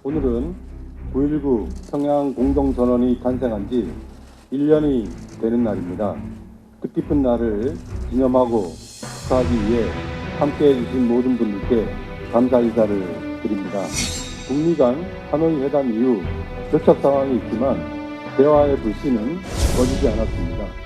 오늘은 9.19 평양 공동선언이 탄생한 지 1년이 되는 날입니다. 뜻깊은 날을 기념하고 축하하기 위해 함께해 주신 모든 분들께 감사 인사를 드립니다. 북미 간 하노이 회담 이후 격착 상황이 있지만 대화의 불씨는 꺼지지 않았습니다.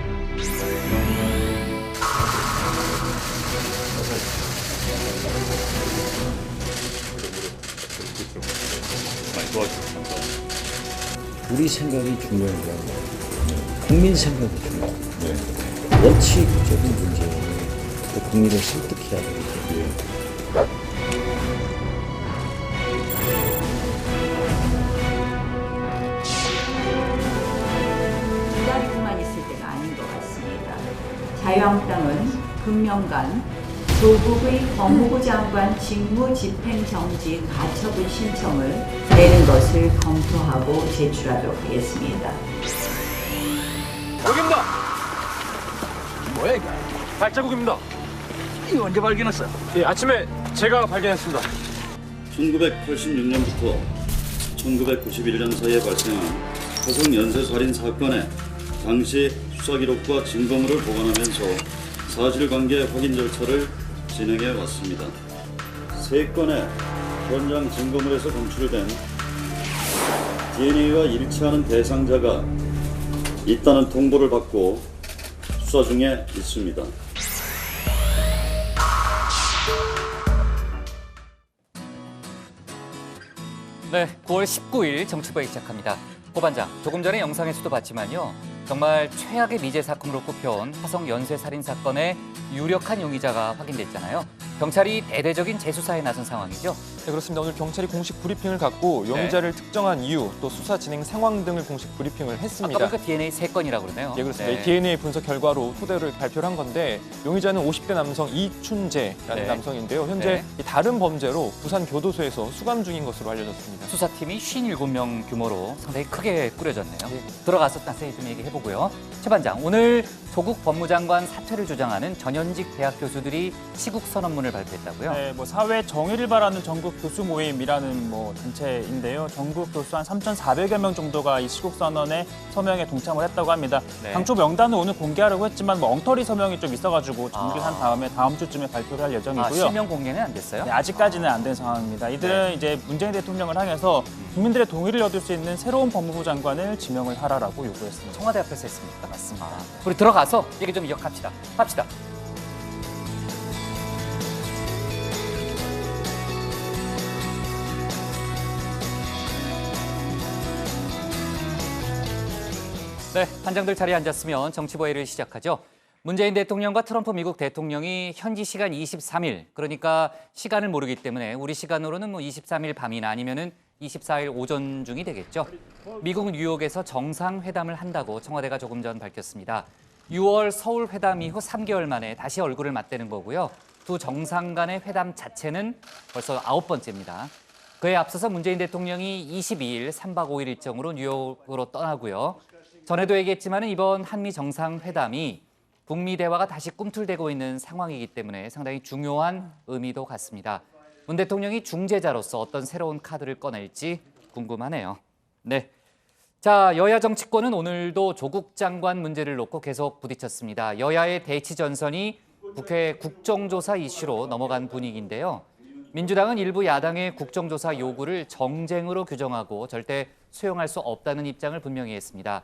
우리 생각이 중요한 게 아니라 국민 생각이 중요해요. 원칙적인 문제는 또 국민을 설득해야 되거든요. 기다리고만 있을 때가 아닌 것 같습니다. 자유한국당은 금명간 조국의 법무부 장관 직무집행정지 가처분 신청을 내는 것을 검토하고 제출하도록 하겠습니다. 여기입니다. 뭐야 이거? 발자국입니다. 이거 언제 발견했어요? 예, 아침에 제가 발견했습니다. 1986년부터 1991년 사이에 발생한 화성 연쇄살인 사건의 당시 수사 기록과 증거물을 보관하면서 사실관계 확인 절차를 진행해 왔습니다. 3건의 현장 증거물에서 검출된 DNA와 일치하는 대상자가 있다는 통보를 받고 수사 중에 있습니다. 네, 9월 19일 정치부에 시작합니다. 고반장, 조금 전에 영상에서도 봤지만요. 정말 최악의 미제 사건으로 꼽혀온 화성 연쇄살인 사건의 유력한 용의자가 확인됐잖아요. 경찰이 대대적인 재수사에 나선 상황이죠. 네, 그렇습니다. 오늘 경찰이 공식 브리핑을 갖고 용의자를 특정한 이유, 또 수사 진행 상황 등을 공식 브리핑을 했습니다. 아까 보니까 DNA 3건이라고 그러네요. 예, 그렇습니다. DNA 분석 결과로 토대로 발표를 한 건데 용의자는 50대 남성 이춘재라는 남성인데요. 현재 이 다른 범죄로 부산 교도소에서 수감 중인 것으로 알려졌습니다. 수사팀이 57명 규모로 상당히 크게 꾸려졌네요. 들어가서 자세히 좀 얘기해보고요. 최 반장, 오늘 조국 법무장관 사퇴를 주장하는 전현직 대학 교수들이 시국 선언문을 발표했다고요? 네, 사회 정의를 바라는 전국 교수 모임이라는 단체인데요. 전국 교수 한 3,400여 명 정도가 이 시국 선언에 서명에 동참을 했다고 합니다. 네. 당초 명단은 오늘 공개하려고 했지만 엉터리 서명이 좀 있어가지고 정리를 한 다음에 다음 주쯤에 발표를 할 예정이고요. 실명 공개는 안 됐어요? 네, 아직까지는 안 된 상황입니다. 이들은 이제 문재인 대통령을 향해서 국민들의 동의를 얻을 수 있는 새로운 법무부 장관을 지명을 하라라고 요구했습니다. 청와대 앞에서 했습니까? 맞습니다. 우리 들어가서 얘기 좀 이어갑시다. 합시다. 네, 반장들 자리에 앉았으면 정치보회를 시작하죠. 문재인 대통령과 트럼프 미국 대통령이 현지 시간 23일, 그러니까 시간을 모르기 때문에 우리 시간으로는 23일 밤이나 아니면은 24일 오전 중이 되겠죠. 미국 뉴욕에서 정상회담을 한다고 청와대가 조금 전 밝혔습니다. 6월 서울 회담 이후 3개월 만에 다시 얼굴을 맞대는 거고요. 두 정상 간의 회담 자체는 벌써 9번째입니다. 그에 앞서서 문재인 대통령이 22일 3박 5일 일정으로 뉴욕으로 떠나고요. 전에도 얘기했지만 이번 한미 정상회담이 북미 대화가 다시 꿈틀대고 있는 상황이기 때문에 상당히 중요한 의미도 같습니다. 문 대통령이 중재자로서 어떤 새로운 카드를 꺼낼지 궁금하네요. 네. 자, 여야 정치권은 오늘도 조국 장관 문제를 놓고 계속 부딪혔습니다. 여야의 대치 전선이 국회 국정조사 이슈로 넘어간 분위기인데요. 민주당은 일부 야당의 국정조사 요구를 정쟁으로 규정하고 절대 수용할 수 없다는 입장을 분명히 했습니다.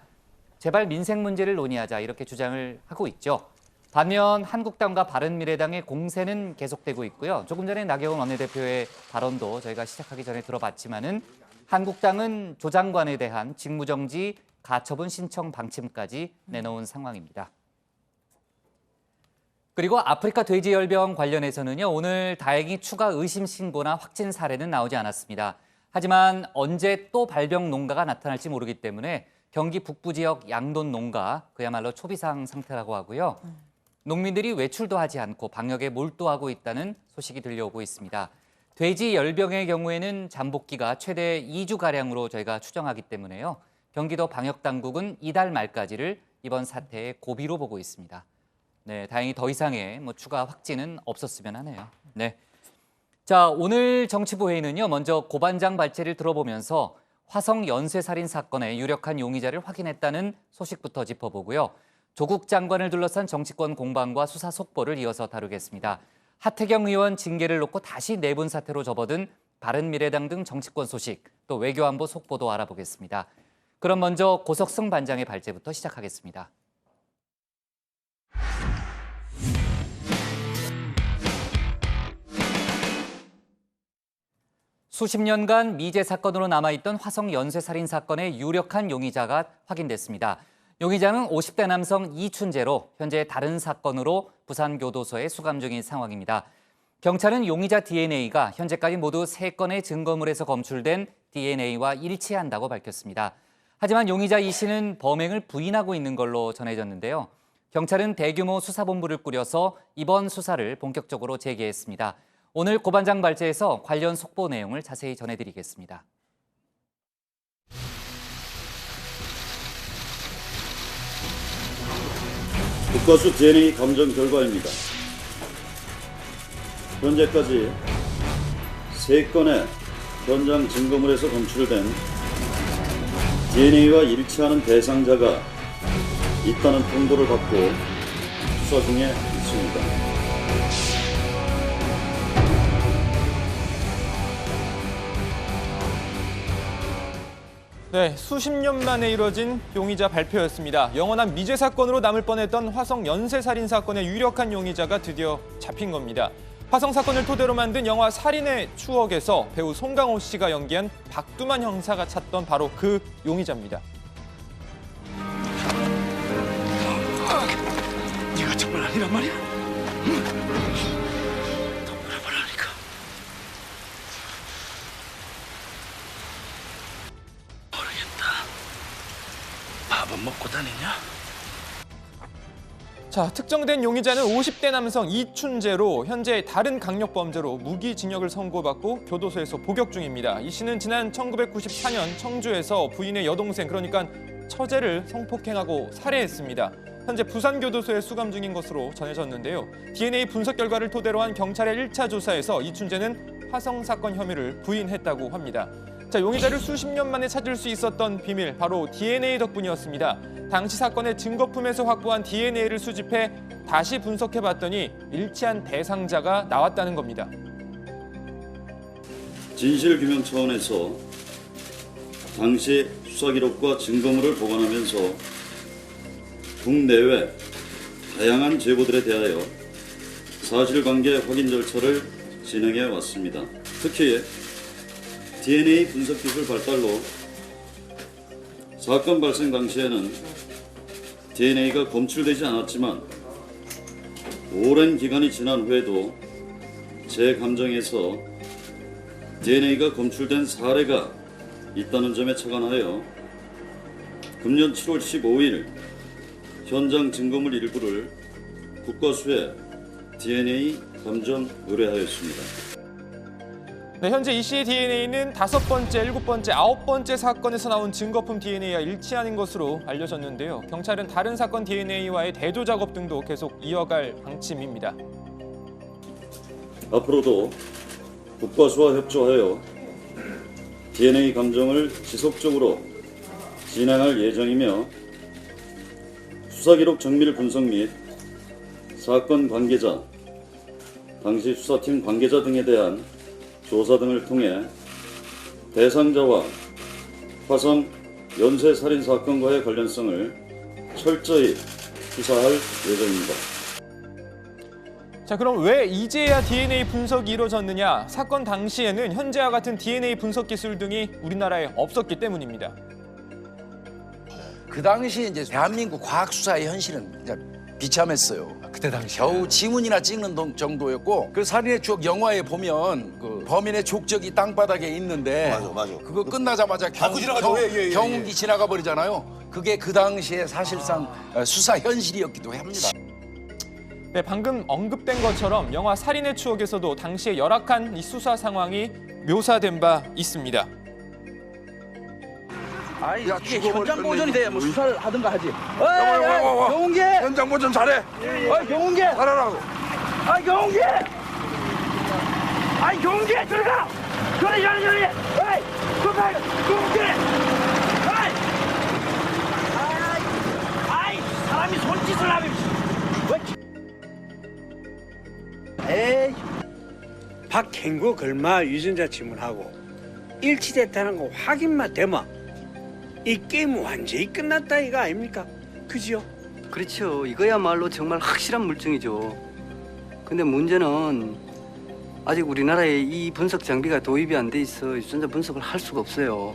제발 민생 문제를 논의하자 이렇게 주장을 하고 있죠. 반면 한국당과 바른미래당의 공세는 계속되고 있고요. 조금 전에 나경원 원내대표의 발언도 저희가 시작하기 전에 들어봤지만은 한국당은 조 장관에 대한 직무정지, 가처분 신청 방침까지 내놓은 상황입니다. 그리고 아프리카 돼지열병 관련해서는요. 오늘 다행히 추가 의심 신고나 확진 사례는 나오지 않았습니다. 하지만 언제 또 발병 농가가 나타날지 모르기 때문에 경기 북부 지역 양돈 농가 그야말로 초비상 상태라고 하고요. 농민들이 외출도 하지 않고 방역에 몰두하고 있다는 소식이 들려오고 있습니다. 돼지 열병의 경우에는 잠복기가 최대 2주가량으로 저희가 추정하기 때문에요. 경기도 방역당국은 이달 말까지를 이번 사태의 고비로 보고 있습니다. 네, 다행히 더 이상의 추가 확진은 없었으면 하네요. 네. 자, 오늘 정치부 회의는요. 먼저 고반장 발제를 들어보면서 화성 연쇄살인 사건의 유력한 용의자를 확인했다는 소식부터 짚어보고요. 조국 장관을 둘러싼 정치권 공방과 수사 속보를 이어서 다루겠습니다. 하태경 의원 징계를 놓고 다시 내분 사태로 접어든 바른미래당 등 정치권 소식, 또 외교안보 속보도 알아보겠습니다. 그럼 먼저 고석승 반장의 발제부터 시작하겠습니다. 수십 년간 미제 사건으로 남아있던 화성 연쇄살인 사건의 유력한 용의자가 확인됐습니다. 용의자는 50대 남성 이춘재로 현재 다른 사건으로 부산교도소에 수감 중인 상황입니다. 경찰은 용의자 DNA가 현재까지 모두 3건의 증거물에서 검출된 DNA와 일치한다고 밝혔습니다. 하지만 용의자 이 씨는 범행을 부인하고 있는 걸로 전해졌는데요. 경찰은 대규모 수사본부를 꾸려서 이번 수사를 본격적으로 재개했습니다. 오늘 고반장 발제에서 관련 속보 내용을 자세히 전해드리겠습니다. 국과수 DNA 감정 결과입니다. 현재까지 3건의 현장 증거물에서 검출된 DNA와 일치하는 대상자가 있다는 통보를 받고 수사 중에 있습니다. 네, 수십 년 만에 이뤄진 용의자 발표였습니다. 영원한 미제 사건으로 남을 뻔했던 화성 연쇄살인 사건의 유력한 용의자가 드디어 잡힌 겁니다. 화성 사건을 토대로 만든 영화 살인의 추억에서 배우 송강호 씨가 연기한 박두만 형사가 찾던 바로 그 용의자입니다. 네가 정말 아니란 말이야? 더 물어보라니까. 모르겠다. 밥은 먹고 다니냐? 자, 특정된 용의자는 50대 남성 이춘재로 현재 다른 강력범죄로 무기징역을 선고받고 교도소에서 복역 중입니다. 이 씨는 지난 1994년 청주에서 부인의 여동생, 그러니까 처제를 성폭행하고 살해했습니다. 현재 부산교도소에 수감 중인 것으로 전해졌는데요. DNA 분석 결과를 토대로 한 경찰의 1차 조사에서 이춘재는 화성 사건 혐의를 부인했다고 합니다. 자, 용의자를 수십 년 만에 찾을 수 있었던 비밀, 바로 DNA 덕분이었습니다. 당시 사건의 증거품에서 확보한 DNA를 수집해 다시 분석해봤더니 일치한 대상자가 나왔다는 겁니다. 진실규명 차원에서 당시 수사기록과 증거물을 보관하면서 국내외 다양한 제보들에 대하여 사실관계 확인 절차를 진행해 왔습니다. 특히 DNA 분석 기술 발달로 사건 발생 당시에는 DNA가 검출되지 않았지만 오랜 기간이 지난 후에도 제 감정에서 DNA가 검출된 사례가 있다는 점에 착안하여 금년 7월 15일 현장 증거물 일부를 국과수에 DNA 감정 의뢰하였습니다. 네, 현재 이 씨의 DNA는 5번째, 7번째, 9번째 사건에서 나온 증거품 DNA와 일치하는 것으로 알려졌는데요. 경찰은 다른 사건 DNA와의 대조 작업 등도 계속 이어갈 방침입니다. 앞으로도 국과수와 협조하여 DNA 감정을 지속적으로 진행할 예정이며 수사기록 정밀 분석 및 사건 관계자, 당시 수사팀 관계자 등에 대한 조사 등을 통해 대상자와 화성 연쇄살인 사건과의 관련성을 철저히 수사할 예정입니다. 자, 그럼 왜 이제야 DNA 분석이 이루어졌느냐? 사건 당시에는 현재와 같은 DNA 분석 기술 등이 우리나라에 없었기 때문입니다. 그 당시 이제 대한민국 과학 수사의 현실은 이제 비참했어요. 그때 당시 겨우 지문이나 찍는 정도였고, 그 살인의 추억 영화에 보면 그 범인의 족적이 땅바닥에 있는데 맞아. 그거 끝나자마자 경운기 지나가 버리잖아요. 그게 그 당시에 사실상 수사 현실이었기도 합니다. 네, 방금 언급된 것처럼 영화 살인의 추억에서도 당시의 열악한 이 수사 상황이 묘사된 바 있습니다. 아이, 야, 이게 현장 보존이 돼야 뭐 수사를 하든가 하지. 경운기! 현장 보존 잘해! 경운기! 잘하라고! 경운기! 용기 들어가! 저리 에이! 그만! 용기! 아이! 사람이 손짓을 하면 에이, 박행구 걸마 유전자 지문하고 일치됐다는 거 확인만 되면 이 게임은 완전히 끝났다 이거 아닙니까? 그죠? 그렇죠. 이거야말로 정말 확실한 물증이죠. 근데 문제는 아직 우리나라에 이 분석 장비가 도입이 안 돼 있어 유전자 분석을 할 수가 없어요.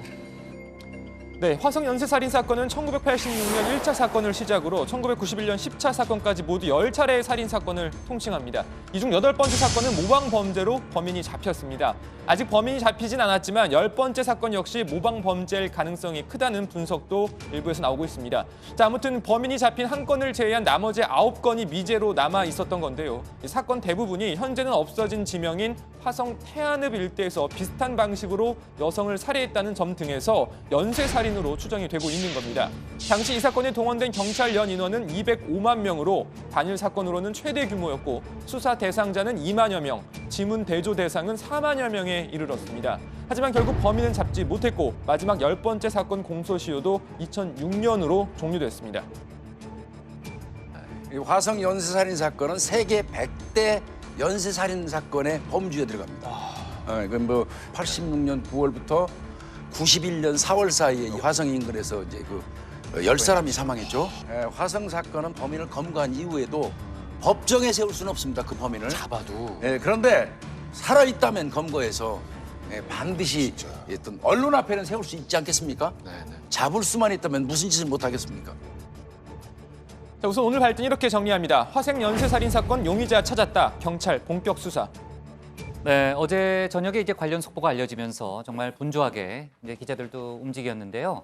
네, 화성 연쇄살인 사건은 1986년 1차 사건을 시작으로 1991년 10차 사건까지 모두 10차례의 살인 사건을 통칭합니다. 이 중 8번째 사건은 모방 범죄로 범인이 잡혔습니다. 아직 범인이 잡히진 않았지만 10번째 사건 역시 모방 범죄일 가능성이 크다는 분석도 일부에서 나오고 있습니다. 자, 아무튼 범인이 잡힌 한 건을 제외한 나머지 9건이 미제로 남아 있었던 건데요. 이 사건 대부분이 현재는 없어진 지명인 화성 태안읍 일대에서 비슷한 방식으로 여성을 살해했다는 점 등에서 연쇄살인으로 추정이 되고 있는 겁니다. 당시 이 사건에 동원된 경찰 연 인원은 205만 명으로 단일 사건으로는 최대 규모였고 수사 대상자는 2만여 명, 지문 대조 대상은 4만여 명에 이르렀습니다. 하지만 결국 범인은 잡지 못했고 마지막 10번째 사건 공소시효도 2006년으로 종료됐습니다. 이 화성 연쇄살인 사건은 세계 100대 연쇄살인 사건의 범주에 들어갑니다. 그럼 뭐 86년 9월부터 91년 4월 사이에 이 화성 인근에서 이제 10사람이 사망했죠. 화성 사건은 범인을 검거한 이후에도 법정에 세울 수는 없습니다. 그 범인을 잡아도. 그런데 살아있다면 검거해서 반드시 어떤 언론 앞에는 세울 수 있지 않겠습니까? 잡을 수만 있다면 무슨 짓을 못 하겠습니까? 자, 우선 오늘 발등 이렇게 정리합니다. 화성 연쇄살인 사건 용의자 찾았다. 경찰 본격 수사. 네, 어제 저녁에 이제 관련 속보가 알려지면서 정말 분주하게 이제 기자들도 움직였는데요.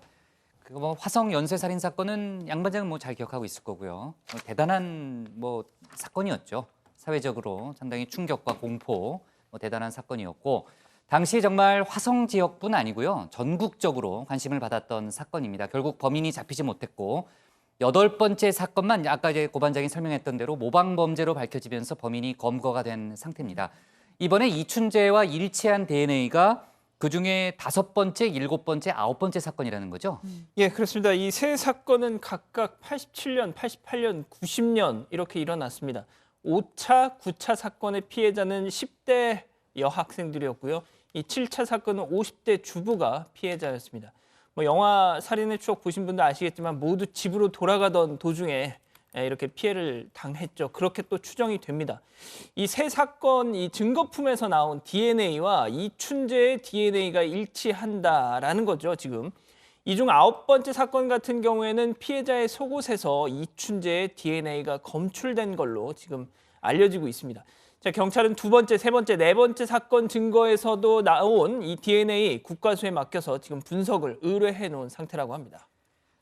그 뭐 화성 연쇄살인 사건은 양 반장은 뭐 잘 기억하고 있을 거고요. 대단한 뭐 사건이었죠. 사회적으로 상당히 충격과 공포, 대단한 사건이었고 당시 정말 화성 지역뿐 아니고요. 전국적으로 관심을 받았던 사건입니다. 결국 범인이 잡히지 못했고 8번째 사건만 아까 이제 고 반장이 설명했던 대로 모방 범죄로 밝혀지면서 범인이 검거가 된 상태입니다. 이번에 이춘재와 일치한 DNA가 그중에 5번째, 7번째, 9번째 사건이라는 거죠? 예, 그렇습니다. 이 세 사건은 각각 87년, 88년, 90년 이렇게 일어났습니다. 5차, 9차 사건의 피해자는 10대 여학생들이었고요. 이 7차 사건은 50대 주부가 피해자였습니다. 뭐 영화 살인의 추억 보신 분들 아시겠지만 모두 집으로 돌아가던 도중에 이렇게 피해를 당했죠. 그렇게 또 추정이 됩니다. 이 세 사건 이 증거품에서 나온 DNA와 이춘재의 DNA가 일치한다라는 거죠, 지금. 이 중 9번째 사건 같은 경우에는 피해자의 속옷에서 이춘재의 DNA가 검출된 걸로 지금 알려지고 있습니다. 자, 경찰은 2번째, 3번째, 4번째 사건 증거에서도 나온 이 DNA 국과수에 맡겨서 지금 분석을 의뢰해 놓은 상태라고 합니다.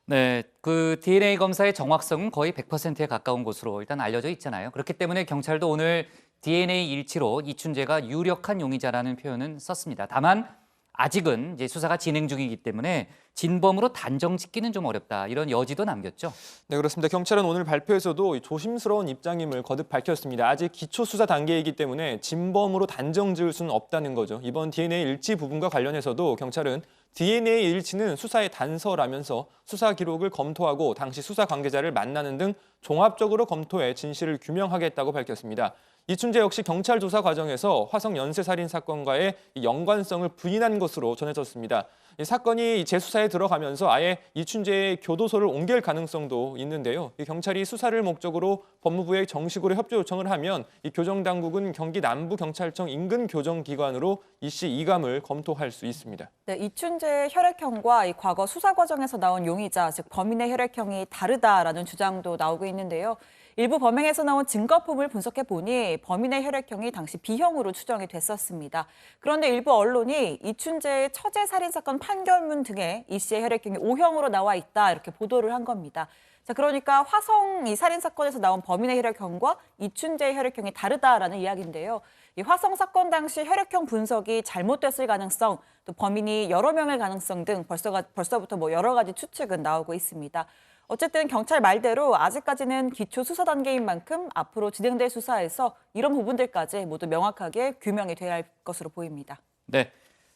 네, 그 DNA 검사의 정확성은 거의 100%에 가까운 것으로 일단 알려져 있잖아요. 그렇기 때문에 경찰도 오늘 DNA 일치로 이춘재가 유력한 용의자라는 표현은 썼습니다. 다만 아직은 이제 수사가 진행 중이기 때문에 진범으로 단정 짓기는 좀 어렵다. 이런 여지도 남겼죠. 네, 그렇습니다. 경찰은 오늘 발표에서도 조심스러운 입장임을 거듭 밝혔습니다. 아직 기초 수사 단계이기 때문에 진범으로 단정 지을 수는 없다는 거죠. 이번 DNA 일치 부분과 관련해서도 경찰은 DNA 일치는 수사의 단서라면서 수사 기록을 검토하고 당시 수사 관계자를 만나는 등 종합적으로 검토해 진실을 규명하겠다고 밝혔습니다. 이춘재 역시 경찰 조사 과정에서 화성 연쇄살인 사건과의 연관성을 부인한 것으로 전해졌습니다. 이 사건이 재수사에 들어가면서 아예 이춘재의 교도소를 옮길 가능성도 있는데요. 이 경찰이 수사를 목적으로 법무부에 정식으로 협조 요청을 하면 이 교정당국은 경기 남부경찰청 인근 교정기관으로 이씨 이감을 검토할 수 있습니다. 네, 이춘재의 혈액형과 이 과거 수사 과정에서 나온 용의자, 즉 범인의 혈액형이 다르다라는 주장도 나오고 있는데요. 일부 범행에서 나온 증거품을 분석해 보니 범인의 혈액형이 당시 B형으로 추정이 됐었습니다. 그런데 일부 언론이 이춘재의 처제 살인 사건 판결문 등에 이 씨의 혈액형이 O형으로 나와 있다 이렇게 보도를 한 겁니다. 자, 그러니까 화성 이 살인 사건에서 나온 범인의 혈액형과 이춘재의 혈액형이 다르다라는 이야기인데요. 이 화성 사건 당시 혈액형 분석이 잘못됐을 가능성, 또 범인이 여러 명일 가능성 등 벌써부터 뭐 여러 가지 추측은 나오고 있습니다. 어쨌든 경찰 말대로 아직까지는 기초 수사 단계인 만큼 앞으로 진행될 수사에서 이런 부분들까지 모두 명확하게 규명이 돼야 할 것으로 보입니다. 네.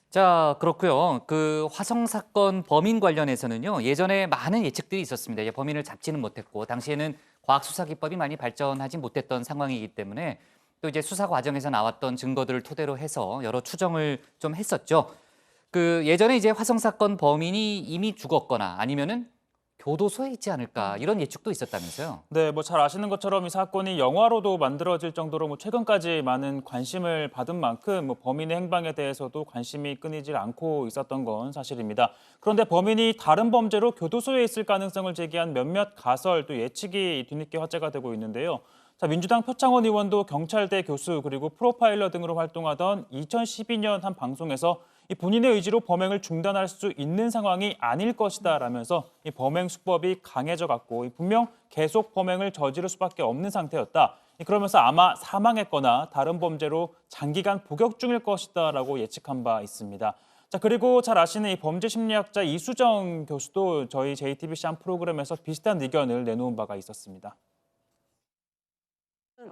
자, 그렇고요. 그 화성 사건 범인 관련해서는요. 예전에 많은 예측들이 있었습니다. 범인을 잡지는 못했고 당시에는 과학 수사 기법이 많이 발전하지 못했던 상황이기 때문에 또 이제 수사 과정에서 나왔던 증거들을 토대로 해서 여러 추정을 좀 했었죠. 그 예전에 이제 화성 사건 범인이 이미 죽었거나 아니면은 교도소에 있지 않을까 이런 예측도 있었다면서요. 네, 뭐 잘 아시는 것처럼 이 사건이 영화로도 만들어질 정도로 뭐 최근까지 많은 관심을 받은 만큼 뭐 범인의 행방에 대해서도 관심이 끊이질 않고 있었던 건 사실입니다. 그런데 범인이 다른 범죄로 교도소에 있을 가능성을 제기한 몇몇 가설 또 예측이 뒤늦게 화제가 되고 있는데요. 자, 민주당 표창원 의원도 경찰대 교수 그리고 프로파일러 등으로 활동하던 2012년 한 방송에서 이 본인의 의지로 범행을 중단할 수 있는 상황이 아닐 것이다라면서 이 범행 수법이 강해져 갔고 분명 계속 범행을 저지를 수밖에 없는 상태였다. 그러면서 아마 사망했거나 다른 범죄로 장기간 복역 중일 것이다라고 예측한 바 있습니다. 자, 그리고 잘 아시는 이 범죄 심리학자 이수정 교수도 저희 JTBC 한 프로그램에서 비슷한 의견을 내놓은 바가 있었습니다.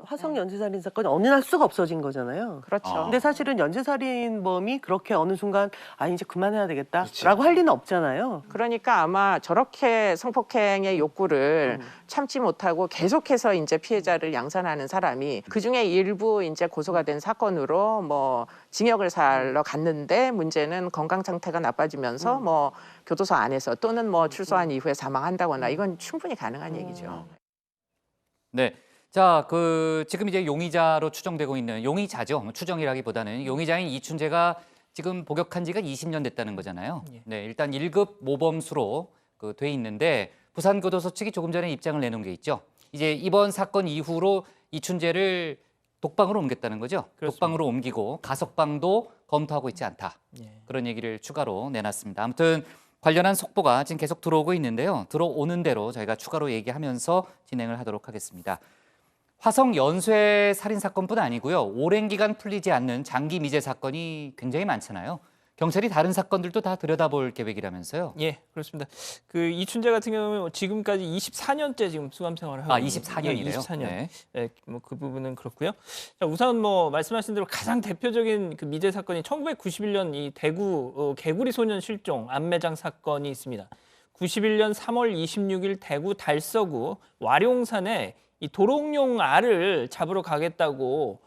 화성 연쇄살인 사건이 어느 날 쑥 없어진 거잖아요. 그렇죠. 근데 사실은 연쇄살인범이 그렇게 어느 순간 이제 그만해야 되겠다라고 할 리는 없잖아요. 그러니까 아마 저렇게 성폭행의 욕구를 참지 못하고 계속해서 이제 피해자를 양산하는 사람이 그중에 일부 이제 고소가 된 사건으로 뭐 징역을 살러 갔는데 문제는 건강 상태가 나빠지면서 뭐 교도소 안에서 또는 뭐 출소한 이후에 사망한다거나 이건 충분히 가능한 얘기죠. 네. 자, 지금 이제 용의자로 추정되고 있는 용의자죠. 추정이라기보다는 용의자인 이춘재가 지금 복역한 지가 20년 됐다는 거잖아요. 네, 일단 1급 모범수로 돼 있는데 부산교도소 측이 조금 전에 입장을 내놓은 게 있죠. 이제 이번 사건 이후로 이춘재를 독방으로 옮겼다는 거죠. 그렇습니다. 독방으로 옮기고 가석방도 검토하고 있지 않다. 그런 얘기를 추가로 내놨습니다. 아무튼 관련한 속보가 지금 계속 들어오고 있는데요. 들어오는 대로 저희가 추가로 얘기하면서 진행을 하도록 하겠습니다. 화성 연쇄 살인 사건뿐 아니고요. 오랜 기간 풀리지 않는 장기 미제 사건이 굉장히 많잖아요. 경찰이 다른 사건들도 다 들여다볼 계획이라면서요. 예, 그렇습니다. 그 이춘재 같은 경우는 지금까지 24년째 지금 수감 생활을 하고 있습니다. 24년이래요. 24년. 네. 네, 뭐 그 부분은 그렇고요. 자, 우선 뭐 말씀하신 대로 가장 대표적인 그 미제 사건이 1991년 이 대구 개구리 소년 실종 암매장 사건이 있습니다. 91년 3월 26일 대구 달서구 와룡산에 이 도롱뇽 알을 잡으러 가겠다고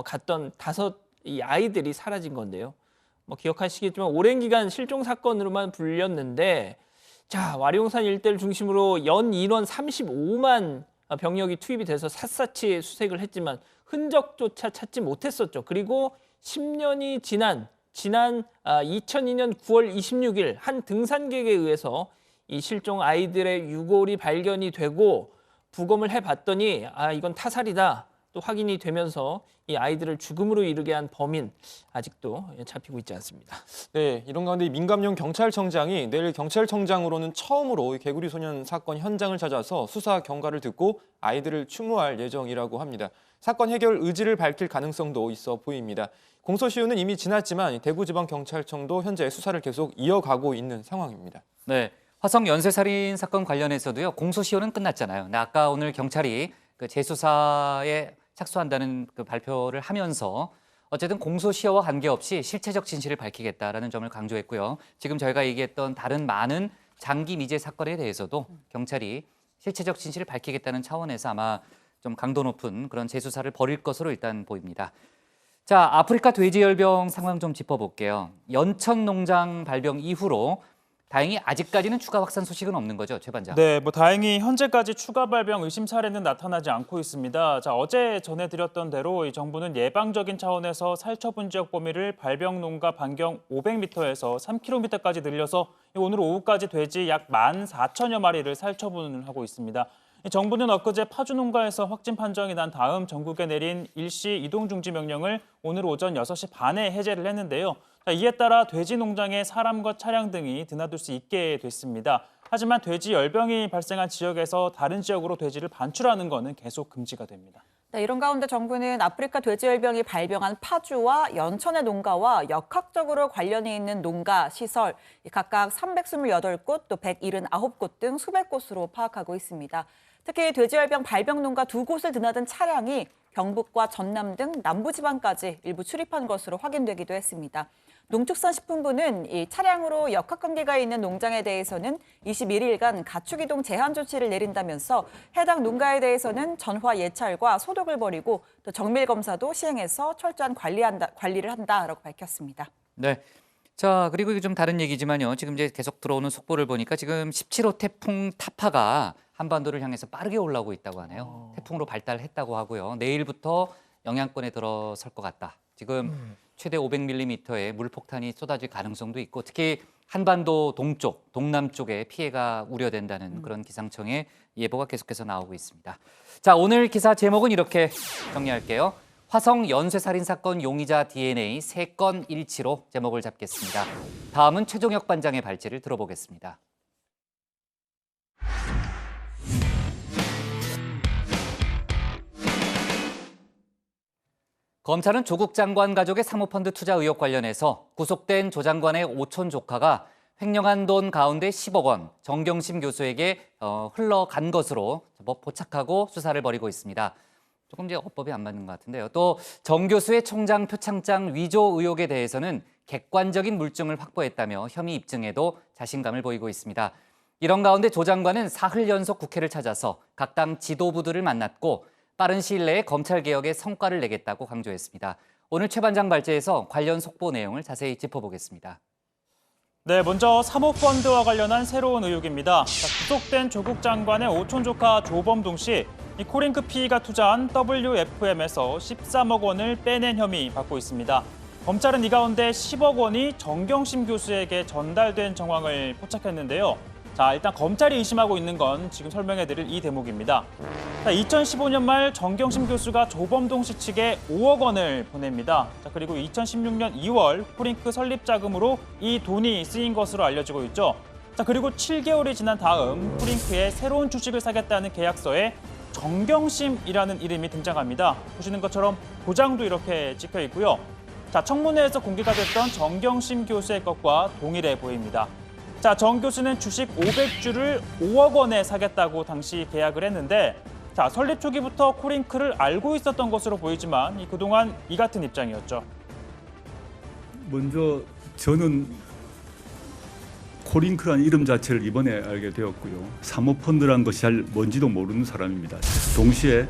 갔던 5 아이들이 사라진 건데요. 뭐 기억하시겠지만 오랜 기간 실종 사건으로만 불렸는데 자, 와룡산 일대를 중심으로 연 인원 35만 병력이 투입이 돼서 샅샅이 수색을 했지만 흔적조차 찾지 못했었죠. 그리고 10년이 지난 2002년 9월 26일 한 등산객에 의해서 이 실종 아이들의 유골이 발견이 되고 부검을 해봤더니 이건 타살이다 또 확인이 되면서 이 아이들을 죽음으로 이르게 한 범인 아직도 잡히고 있지 않습니다. 네, 이런 가운데 민감용 경찰청장이 내일 경찰청장으로는 처음으로 개구리 소년 사건 현장을 찾아서 수사 경과를 듣고 아이들을 추모할 예정이라고 합니다. 사건 해결 의지를 밝힐 가능성도 있어 보입니다. 공소시효는 이미 지났지만 대구지방경찰청도 현재 수사를 계속 이어가고 있는 상황입니다. 네. 화성 연쇄살인 사건 관련해서도요. 공소시효는 끝났잖아요. 아까 오늘 경찰이 그 재수사에 착수한다는 그 발표를 하면서 어쨌든 공소시효와 관계없이 실체적 진실을 밝히겠다라는 점을 강조했고요. 지금 저희가 얘기했던 다른 많은 장기 미제 사건에 대해서도 경찰이 실체적 진실을 밝히겠다는 차원에서 아마 좀 강도 높은 그런 재수사를 벌일 것으로 일단 보입니다. 자, 아프리카 돼지열병 상황 좀 짚어볼게요. 연천 농장 발병 이후로 다행히 아직까지는 추가 확산 소식은 없는 거죠, 최 반장? 네, 뭐 다행히 현재까지 추가 발병 의심 사례는 나타나지 않고 있습니다. 자, 어제 전해드렸던 대로 이 정부는 예방적인 차원에서 살처분 지역 범위를 발병 농가 반경 500m에서 3km까지 늘려서 오늘 오후까지 돼지 약 14,000여 마리를 살처분을 하고 있습니다. 정부는 엊그제 파주 농가에서 확진 판정이 난 다음 전국에 내린 일시 이동 중지 명령을 오늘 오전 6시 반에 해제를 했는데요. 이에 따라 돼지 농장에 사람과 차량 등이 드나들 수 있게 됐습니다. 하지만 돼지 열병이 발생한 지역에서 다른 지역으로 돼지를 반출하는 것은 계속 금지가 됩니다. 네, 이런 가운데 정부는 아프리카 돼지열병이 발병한 파주와 연천의 농가와 역학적으로 관련이 있는 농가, 시설 각각 328곳 또 179곳 등 수백 곳으로 파악하고 있습니다. 특히 돼지열병 발병 농가 2곳을 드나든 차량이 경북과 전남 등 남부지방까지 일부 출입한 것으로 확인되기도 했습니다. 농축산식품부는 이 차량으로 역학관계가 있는 농장에 대해서는 21일간 가축이동 제한 조치를 내린다면서 해당 농가에 대해서는 전화 예찰과 소독을 벌이고 또 정밀 검사도 시행해서 철저한 관리를 한다라고 밝혔습니다. 네. 자, 그리고 이거 좀 다른 얘기지만요. 지금 이제 계속 들어오는 속보를 보니까 지금 17호 태풍 타파가 한반도를 향해서 빠르게 올라오고 있다고 하네요. 태풍으로 발달했다고 하고요. 내일부터 영향권에 들어설 것 같다. 지금 최대 500mm의 물폭탄이 쏟아질 가능성도 있고 특히 한반도 동쪽, 동남쪽에 피해가 우려된다는 그런 기상청의 예보가 계속해서 나오고 있습니다. 자, 오늘 기사 제목은 이렇게 정리할게요. 화성 연쇄살인 사건 용의자 DNA 3건 일치로 제목을 잡겠습니다. 다음은 최종혁 반장의 발제를 들어보겠습니다. 검찰은 조국 장관 가족의 사모펀드 투자 의혹 관련해서 구속된 조 장관의 오촌 조카가 횡령한 돈 가운데 10억 원 정경심 교수에게 흘러간 것으로 포착하고 수사를 벌이고 있습니다. 조금 이제 어법이 안 맞는 것 같은데요. 또 정 교수의 총장 표창장 위조 의혹에 대해서는 객관적인 물증을 확보했다며 혐의 입증에도 자신감을 보이고 있습니다. 이런 가운데 조 장관은 사흘 연속 국회를 찾아서 각 당 지도부들을 만났고 빠른 시일 내에 검찰개혁에 성과를 내겠다고 강조했습니다. 오늘 최 반장 발제에서 관련 속보 내용을 자세히 짚어보겠습니다. 네, 먼저 사모펀드와 관련한 새로운 의혹입니다. 구속된 조국 장관의 오촌 조카 조범동 씨, 이 코링크 PE가 투자한 WFM에서 13억 원을 빼낸 혐의 받고 있습니다. 검찰은 이 가운데 10억 원이 정경심 교수에게 전달된 정황을 포착했는데요. 자, 일단 검찰이 의심하고 있는 건 지금 설명해드릴 이 대목입니다. 자, 2015년 말 정경심 교수가 조범동 씨 측에 5억 원을 보냅니다. 자, 그리고 2016년 2월 코링크 설립 자금으로 이 돈이 쓰인 것으로 알려지고 있죠. 자, 그리고 7개월이 지난 다음 코링크의 새로운 주식을 사겠다는 계약서에 정경심이라는 이름이 등장합니다. 보시는 것처럼 도장도 이렇게 찍혀 있고요. 자, 청문회에서 공개가 됐던 정경심 교수의 것과 동일해 보입니다. 자, 정 교수는 주식 500주를 5억 원에 사겠다고 당시 계약을 했는데 자, 설립 초기부터 코링크를 알고 있었던 것으로 보이지만 그동안 이 같은 입장이었죠. 먼저 저는 코링크라는 이름 자체를 이번에 알게 되었고요. 사모펀드라는 것이 잘 뭔지도 모르는 사람입니다. 동시에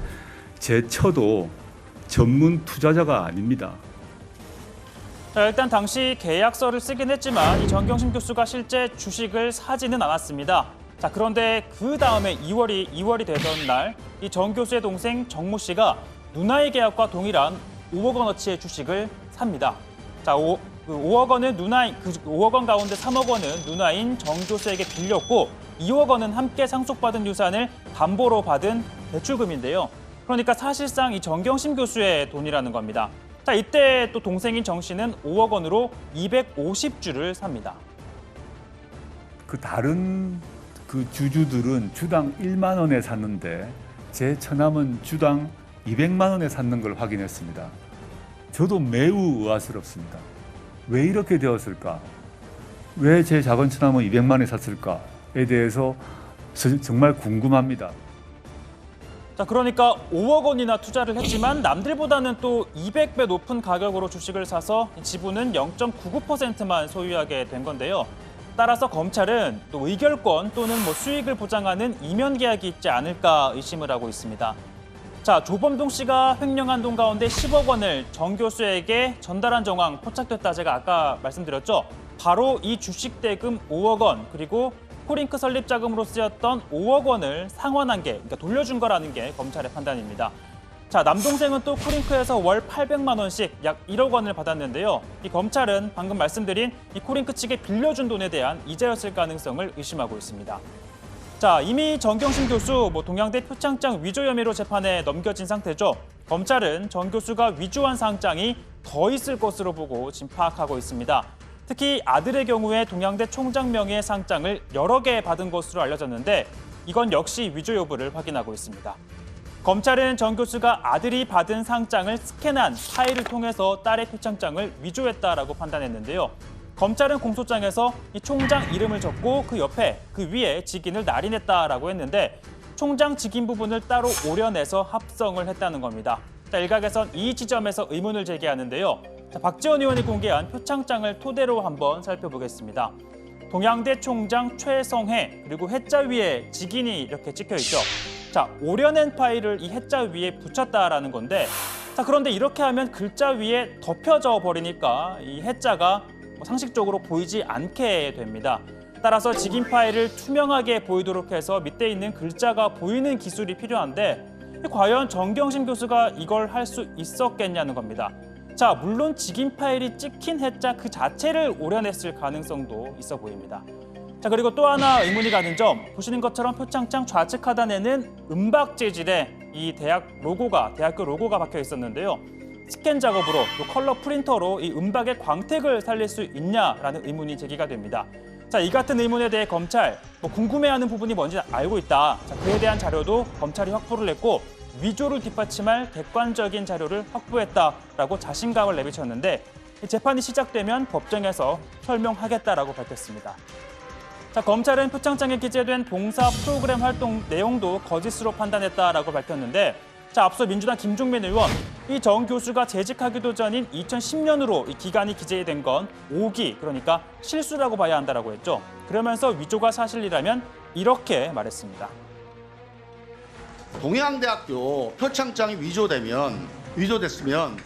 제 처도 전문 투자자가 아닙니다. 자, 일단 당시 계약서를 쓰긴 했지만 이 정경심 교수가 실제 주식을 사지는 않았습니다. 자, 그런데 그 다음에 2월이 되던 날 이 정 교수의 동생 정모 씨가 누나의 계약과 동일한 5억 원어치의 주식을 삽니다. 자, 5억 원은 5억 원 가운데 3억 원은 누나인 정 교수에게 빌렸고 2억 원은 함께 상속받은 유산을 담보로 받은 대출금인데요. 그러니까 사실상 이 정경심 교수의 돈이라는 겁니다. 자, 이때 또 동생인 정 씨는 5억 원으로 250주를 삽니다. 그 다른 그 주주들은 주당 1만 원에 샀는데 제 처남은 주당 200만 원에 샀는 걸 확인했습니다. 저도 매우 의아스럽습니다. 왜 이렇게 되었을까? 왜 제 작은 처남은 200만 원에 샀을까에 대해서 정말 궁금합니다. 자, 그러니까 5억 원이나 투자를 했지만 남들보다는 또 200배 높은 가격으로 주식을 사서 지분은 0.99%만 소유하게 된 건데요. 따라서 검찰은 또 의결권 또는 수익을 보장하는 이면 계약이 있지 않을까 의심을 하고 있습니다. 자, 조범동 씨가 횡령한 돈 가운데 10억 원을 정 교수에게 전달한 정황 포착됐다 제가 아까 말씀드렸죠. 바로 이 주식 대금 5억 원 그리고 코링크 설립 자금으로 쓰였던 5억 원을 상환한 게, 그러니까 돌려준 거라는 게 검찰의 판단입니다. 자, 남동생은 또 코링크에서 월 800만 원씩 약 1억 원을 받았는데요. 이 검찰은 방금 말씀드린 이 코링크 측에 빌려준 돈에 대한 이자였을 가능성을 의심하고 있습니다. 자, 이미 정경심 교수 동양대 표창장 위조 혐의로 재판에 넘겨진 상태죠. 검찰은 정 교수가 위조한 상장이 더 있을 것으로 보고 지금 파악하고 있습니다. 특히 아들의 경우에 동양대 총장 명의의 상장을 여러 개 받은 것으로 알려졌는데 이건 역시 위조 여부를 확인하고 있습니다. 검찰은 정 교수가 아들이 받은 상장을 스캔한 파일을 통해서 딸의 표창장을 위조했다라고 판단했는데요. 검찰은 공소장에서 이 총장 이름을 적고 그 옆에 그 위에 직인을 날인했다라고 했는데 총장 직인 부분을 따로 오려내서 합성을 했다는 겁니다. 자, 일각에선 이 지점에서 의문을 제기하는데요. 자, 박지원 의원이 공개한 표창장을 토대로 한번 살펴보겠습니다. 동양대 총장 최성해 그리고 해자 위에 직인이 이렇게 찍혀 있죠. 자, 오려낸 파일을 이 해자 위에 붙였다라는 건데, 자, 그런데 이렇게 하면 글자 위에 덮여져 버리니까 이 해자가 상식적으로 보이지 않게 됩니다. 따라서 직인 파일을 투명하게 보이도록 해서 밑에 있는 글자가 보이는 기술이 필요한데 과연 정경심 교수가 이걸 할 수 있었겠냐는 겁니다. 자, 물론 직인 파일이 찍힌 해자 그 자체를 오려냈을 가능성도 있어 보입니다. 자, 그리고 또 하나 의문이 가는 점, 보시는 것처럼 표창장 좌측 하단에는 은박 재질의 이 대학교 로고가 박혀 있었는데요. 스캔 작업으로 또 컬러 프린터로 이 은박의 광택을 살릴 수 있냐라는 의문이 제기가 됩니다. 자, 이 같은 의문에 대해 검찰 궁금해하는 부분이 뭔지 알고 있다. 자, 그에 대한 자료도 검찰이 확보를 했고 위조를 뒷받침할 객관적인 자료를 확보했다라고 자신감을 내비쳤는데 재판이 시작되면 법정에서 설명하겠다라고 밝혔습니다. 자, 검찰은 표창장에 기재된 봉사 프로그램 활동 내용도 거짓으로 판단했다라고 밝혔는데 자, 앞서 민주당 김종민 의원, 이 정 교수가 재직하기도 전인 2010년으로 이 기간이 기재된 건 오기, 그러니까 실수라고 봐야 한다라고 했죠. 그러면서 위조가 사실이라면 이렇게 말했습니다. 동양대학교 표창장이 위조됐으면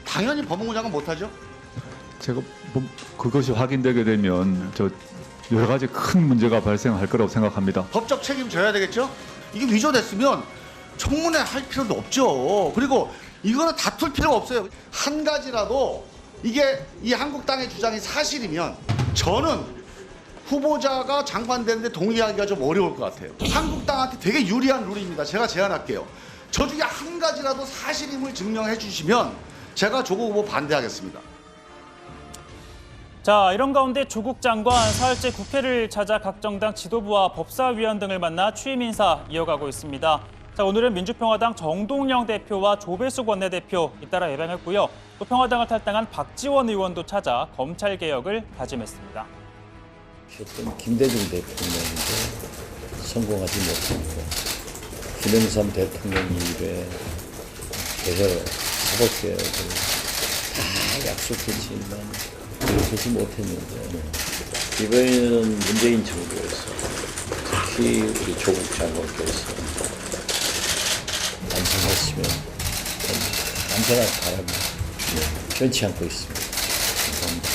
당연히 법무부 장관 못하죠. 제가 그것이 확인되게 되면 여러 가지 큰 문제가 발생할 거라고 생각합니다. 법적 책임 져야 되겠죠. 이게 위조됐으면 청문회 할 필요도 없죠. 그리고 이거는 다툴 필요가 없어요. 한 가지라도 이게 이 한국당의 주장이 사실이면 저는 후보자가 장관 되는데 동의하기가 좀 어려울 것 같아요. 한국당한테 되게 유리한 룰입니다. 제가 제안할게요. 저 중에 한 가지라도 사실임을 증명해 주시면 제가 조국 후보 반대하겠습니다. 자, 이런 가운데 조국 장관 사흘째 국회를 찾아 각 정당 지도부와 법사위원 등을 만나 취임 인사 이어가고 있습니다. 자, 오늘은 민주평화당 정동영 대표와 조배숙 원내대표 잇따라 예방했고요. 또 평화당을 탈당한 박지원 의원도 찾아 검찰 개혁을 다짐했습니다. 어떤 김대중 대통령도 성공하지 못했고 김영삼 대통령 이후에 개혁, 사법개혁을 다 약속했지만 이루지 못했는데 이번에는 문재인 정부에서 특히 우리 조국 장관께서 완성했으면 언제나 바람이 변치 않고 있습니다. 감사합니다.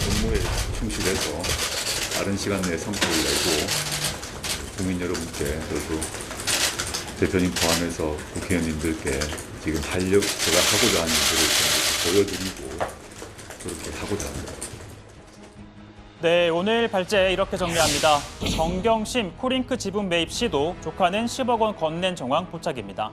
업무에 충실해서 빠른 시간 내에 성과를 내고 국민 여러분께 저도 대표님 포함해서 국회의원님들께 지금 제가 하고자 하는 일들을 보여드리고 그렇게 하고자 합니다. 네, 오늘 발제 이렇게 정리합니다. 정경심 코링크 지분 매입 시도, 조카는 10억 원 건넨 정황 포착입니다.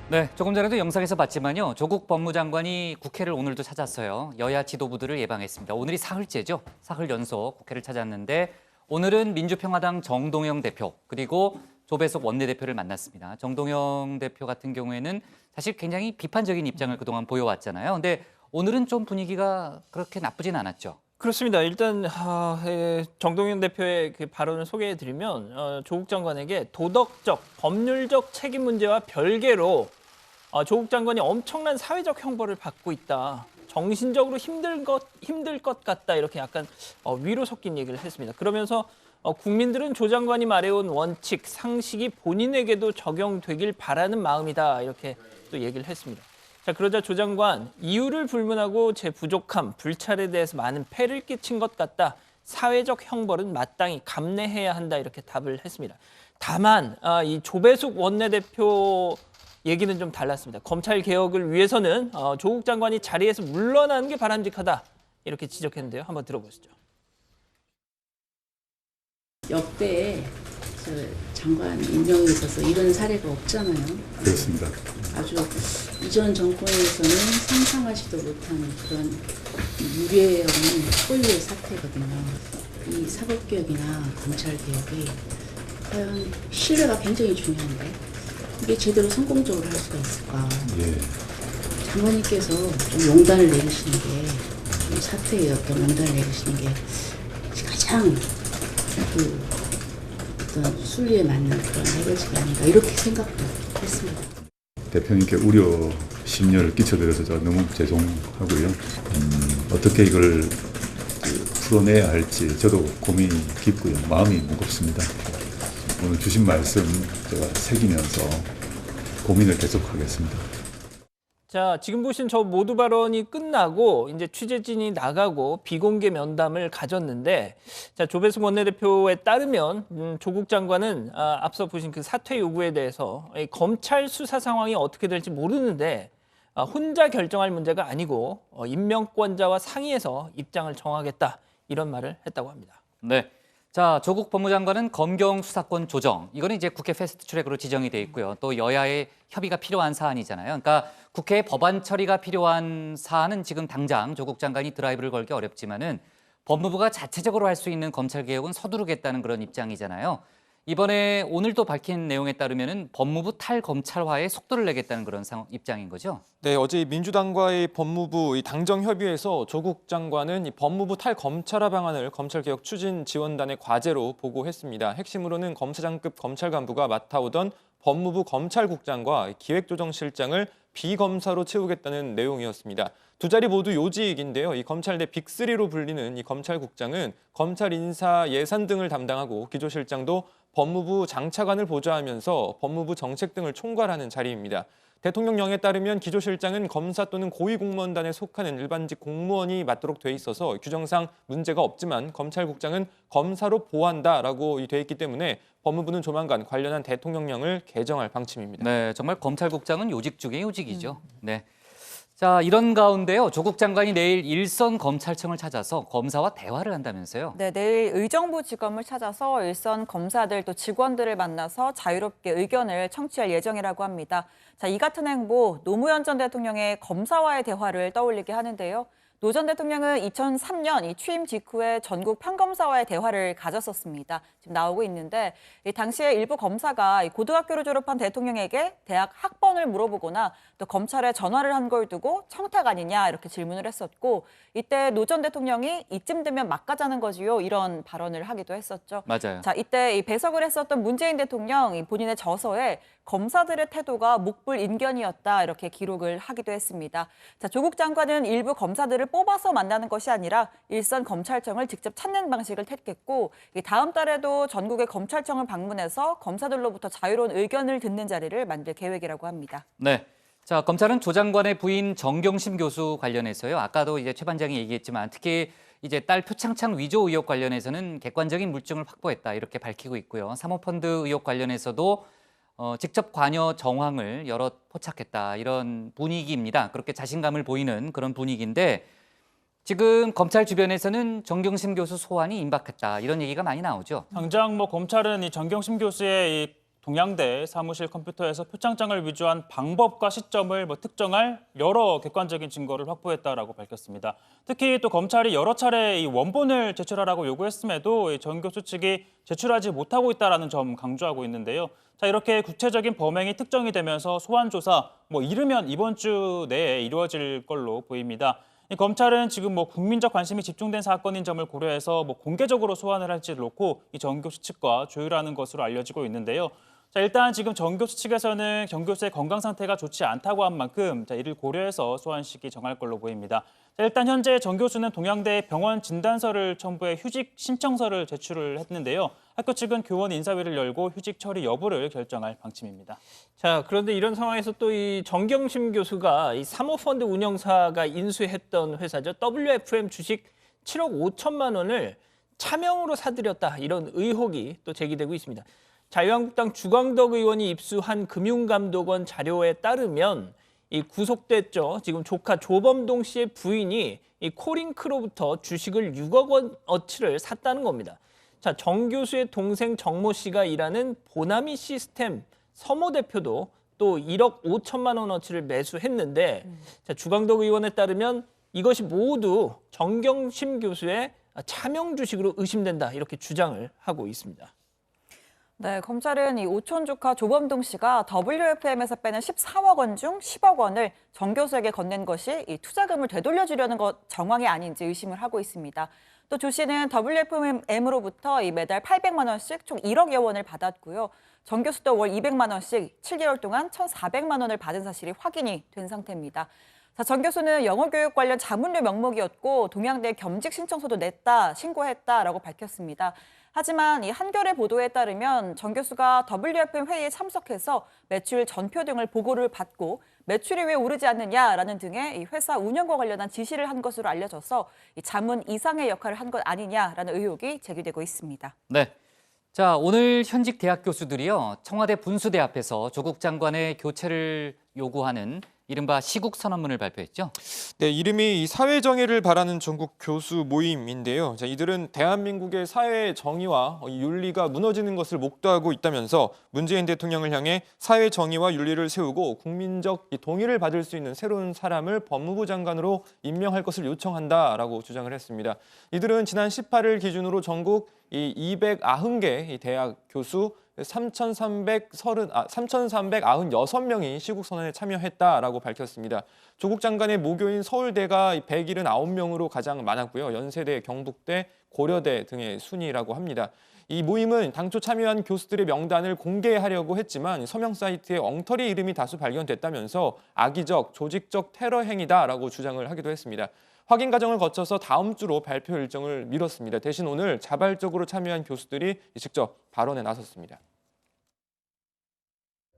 네, 조금 전에도 영상에서 봤지만요. 조국 법무장관이 국회를 오늘도 찾았어요. 여야 지도부들을 예방했습니다. 오늘이 사흘째죠. 사흘 연속 국회를 찾았는데 오늘은 민주평화당 정동영 대표 그리고 조배숙 원내대표를 만났습니다. 정동영 대표 같은 경우에는 사실 굉장히 비판적인 입장을 그동안 보여왔잖아요. 근데 오늘은 좀 분위기가 그렇게 나쁘진 않았죠. 그렇습니다. 일단 정동영 대표의 그 발언을 소개해드리면 조국 장관에게 도덕적, 법률적 책임 문제와 별개로 조국 장관이 엄청난 사회적 형벌을 받고 있다. 정신적으로 힘들 것 같다. 이렇게 약간 위로 섞인 얘기를 했습니다. 그러면서 국민들은 조 장관이 말해온 원칙, 상식이 본인에게도 적용되길 바라는 마음이다. 이렇게 또 얘기를 했습니다. 자, 그러자 조 장관, 이유를 불문하고 제 부족함, 불찰에 대해서 많은 폐를 끼친 것 같다. 사회적 형벌은 마땅히 감내해야 한다. 이렇게 답을 했습니다. 다만 이 조배숙 원내대표 얘기는 좀 달랐습니다. 검찰 개혁을 위해서는 조국 장관이 자리에서 물러나는 게 바람직하다. 이렇게 지적했는데요. 한번 들어보시죠. 역대에 장관 임명에 있어서 이런 사례가 없잖아요. 그렇습니다. 아주 이전 정권에서는 상상하지도 못한 그런 유례 없는 초유의 사태거든요. 이 사법개혁이나 검찰개혁이 과연 신뢰가 굉장히 중요한데 이게 제대로 성공적으로 할 수가 있을까? 장관님께서 좀 용단을 내리시는 게 이 사태의 어떤 용단을 내리시는 게 가장 그 어떤 순리에 맞는 그런 해결책이 아닌가 이렇게 생각도 했습니다. 대표님께 우려 심려를 끼쳐드려서 제가 너무 죄송하고요. 어떻게 이걸 풀어내야 할지 저도 고민이 깊고요. 마음이 무겁습니다. 오늘 주신 말씀 제가 새기면서 고민을 계속하겠습니다. 자, 지금 보신 저 모두 발언이 끝나고 이제 취재진이 나가고 비공개 면담을 가졌는데, 자, 조배수 원내대표에 따르면 조국 장관은 앞서 보신 그 사퇴 요구에 대해서 검찰 수사 상황이 어떻게 될지 모르는데 혼자 결정할 문제가 아니고 임명권자와 상의해서 입장을 정하겠다 이런 말을 했다고 합니다. 네. 자, 조국 법무장관은 검경 수사권 조정, 이거는 이제 국회 패스트트랙으로 지정이 돼 있고요. 또 여야의 협의가 필요한 사안이잖아요. 그러니까 국회 법안 처리가 필요한 사안은 지금 당장 조국 장관이 드라이브를 걸기 어렵지만은 법무부가 자체적으로 할 수 있는 검찰 개혁은 서두르겠다는 그런 입장이잖아요. 이번에 오늘도 밝힌 내용에 따르면은 법무부 탈검찰화에 속도를 내겠다는 그런 입장인 거죠. 네, 어제 민주당과의 법무부 당정 협의에서 조국 장관은 이 법무부 탈검찰화 방안을 검찰개혁 추진 지원단의 과제로 보고했습니다. 핵심으로는 검사장급 검찰 간부가 맡아오던 법무부 검찰국장과 기획조정실장을 비검사로 채우겠다는 내용이었습니다. 두 자리 모두 요직인데요. 이 검찰 내 빅3로 불리는 이 검찰국장은 검찰 인사 예산 등을 담당하고 기조실장도 법무부 장차관을 보좌하면서 법무부 정책 등을 총괄하는 자리입니다. 대통령령에 따르면 기조실장은 검사 또는 고위공무원단에 속하는 일반직 공무원이 맡도록 돼 있어서 규정상 문제가 없지만 검찰국장은 검사로 보한다라고 돼 있기 때문에 법무부는 조만간 관련한 대통령령을 개정할 방침입니다. 네, 정말 검찰국장은 요직 중에 요직이죠. 네. 자, 이런 가운데요. 조국 장관이 내일 일선 검찰청을 찾아서 검사와 대화를 한다면서요. 네, 내일 의정부지검을 찾아서 일선 검사들 또 직원들을 만나서 자유롭게 의견을 청취할 예정이라고 합니다. 자, 이 같은 행보 노무현 전 대통령의 검사와의 대화를 떠올리게 하는데요. 노 전 대통령은 2003년 이 취임 직후에 전국 평검사와의 대화를 가졌었습니다. 지금 나오고 있는데 이 당시에 일부 검사가 고등학교를 졸업한 대통령에게 대학 학번을 물어보거나 또 검찰에 전화를 한 걸 두고 청탁 아니냐 이렇게 질문을 했었고 이때 노 전 대통령이 이쯤 되면 막가자는 거지요 이런 발언을 하기도 했었죠. 맞아요. 자, 이때 이 배석을 했었던 문재인 대통령 본인의 저서에 검사들의 태도가 목불인견이었다 이렇게 기록을 하기도 했습니다. 자, 조국 장관은 일부 검사들을 뽑아서 만나는 것이 아니라 일선 검찰청을 직접 찾는 방식을 택했고 다음 달에도 전국의 검찰청을 방문해서 검사들로부터 자유로운 의견을 듣는 자리를 만들 계획이라고 합니다. 네. 자, 검찰은 조 장관의 부인 정경심 교수 관련해서요. 아까도 이제 최 반장이 얘기했지만 특히 이제 딸 표창장 위조 의혹 관련해서는 객관적인 물증을 확보했다 이렇게 밝히고 있고요. 사모펀드 의혹 관련해서도 직접 관여 정황을 여러 포착했다 이런 분위기입니다. 그렇게 자신감을 보이는 그런 분위기인데 지금 검찰 주변에서는 정경심 교수 소환이 임박했다 이런 얘기가 많이 나오죠. 당장 검찰은 이 정경심 교수의 이 동양대 사무실 컴퓨터에서 표창장을 위조한 방법과 시점을 특정할 여러 객관적인 증거를 확보했다라고 밝혔습니다. 특히 또 검찰이 여러 차례 이 원본을 제출하라고 요구했음에도 정 교수 측이 제출하지 못하고 있다라는 점 강조하고 있는데요. 자, 이렇게 구체적인 범행이 특정이 되면서 소환 조사 이르면 이번 주 내에 이루어질 걸로 보입니다. 이 검찰은 지금 국민적 관심이 집중된 사건인 점을 고려해서 공개적으로 소환을 할지를 놓고 이 정 교수 측과 조율하는 것으로 알려지고 있는데요. 자, 일단 지금 정 교수 측에서는 정 교수의 건강 상태가 좋지 않다고 한 만큼 이를 고려해서 소환 시기 정할 걸로 보입니다. 자, 일단 현재 정 교수는 동양대 병원 진단서를 첨부해 휴직 신청서를 제출을 했는데요. 학교 측은 교원 인사회를 열고 휴직 처리 여부를 결정할 방침입니다. 자, 그런데 이런 상황에서 또 이 정경심 교수가 이 사모펀드 운영사가 인수했던 회사죠. WFM 주식 7억 5천만 원을 차명으로 사들였다 이런 의혹이 또 제기되고 있습니다. 자유한국당 주광덕 의원이 입수한 금융감독원 자료에 따르면 이 구속됐죠. 지금 조카 조범동 씨의 부인이 이 코링크로부터 주식을 6억 원어치를 샀다는 겁니다. 자, 정 교수의 동생 정모 씨가 일하는 보나미 시스템 서모 대표도 또 1억 5천만 원어치를 매수했는데 자, 주광덕 의원에 따르면 이것이 모두 정경심 교수의 차명 주식으로 의심된다 이렇게 주장을 하고 있습니다. 네, 검찰은 이 오촌 조카 조범동 씨가 WFM에서 빼낸 14억 원 중 10억 원을 정 교수에게 건넨 것이 이 투자금을 되돌려주려는 것 정황이 아닌지 의심을 하고 있습니다. 또 조 씨는 WFM으로부터 이 매달 800만 원씩 총 1억여 원을 받았고요. 정 교수도 월 200만 원씩 7개월 동안 1,400만 원을 받은 사실이 확인이 된 상태입니다. 자, 정 교수는 영어교육 관련 자문료 명목이었고 동양대 겸직 신청서도 냈다, 신고했다라고 밝혔습니다. 하지만 이 한겨레 보도에 따르면 정 교수가 WFM 회의에 참석해서 매출 전표 등을 보고를 받고 매출이 왜 오르지 않느냐라는 등의 이 회사 운영과 관련한 지시를 한 것으로 알려져서 이 자문 이상의 역할을 한 것 아니냐라는 의혹이 제기되고 있습니다. 네. 자, 오늘 현직 대학 교수들이요, 청와대 분수대 앞에서 조국 장관의 교체를 요구하는 이른바 시국 선언문을 발표했죠. 네, 이름이 이 사회 정의를 바라는 전국 교수 모임인데요. 자, 이들은 대한민국의 사회 정의와 윤리가 무너지는 것을 목도하고 있다면서 문재인 대통령을 향해 사회 정의와 윤리를 세우고 국민적 동의를 받을 수 있는 새로운 사람을 법무부 장관으로 임명할 것을 요청한다라고 주장을 했습니다. 이들은 지난 18일 기준으로 전국 290개 대학 교수 3,396명이 시국선언에 참여했다라고 밝혔습니다. 조국 장관의 모교인 서울대가 179명으로 가장 많았고요. 연세대, 경북대, 고려대 등의 순위라고 합니다. 이 모임은 당초 참여한 교수들의 명단을 공개하려고 했지만 서명 사이트에 엉터리 이름이 다수 발견됐다면서 악의적, 조직적 테러 행위다라고 주장을 하기도 했습니다. 확인 과정을 거쳐서 다음 주로 발표 일정을 미뤘습니다. 대신 오늘 자발적으로 참여한 교수들이 직접 발언에 나섰습니다.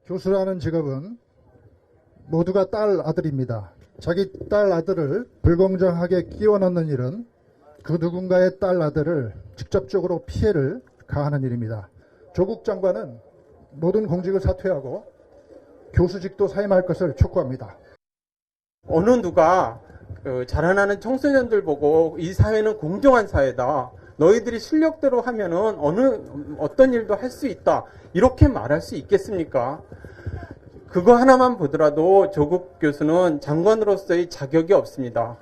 교수라는 직업은 모두가 딸 아들입니다. 자기 딸 아들을 불공정하게 끼워 넣는 일은 그 누군가의 딸 아들을 직접적으로 피해를 가하는 일입니다. 조국 장관은 모든 공직을 사퇴하고 교수직도 사임할 것을 촉구합니다. 어느 누가 자라나는 청소년들 보고 이 사회는 공정한 사회다. 너희들이 실력대로 하면은 어떤 일도 할 수 있다. 이렇게 말할 수 있겠습니까? 그거 하나만 보더라도 조국 교수는 장관으로서의 자격이 없습니다.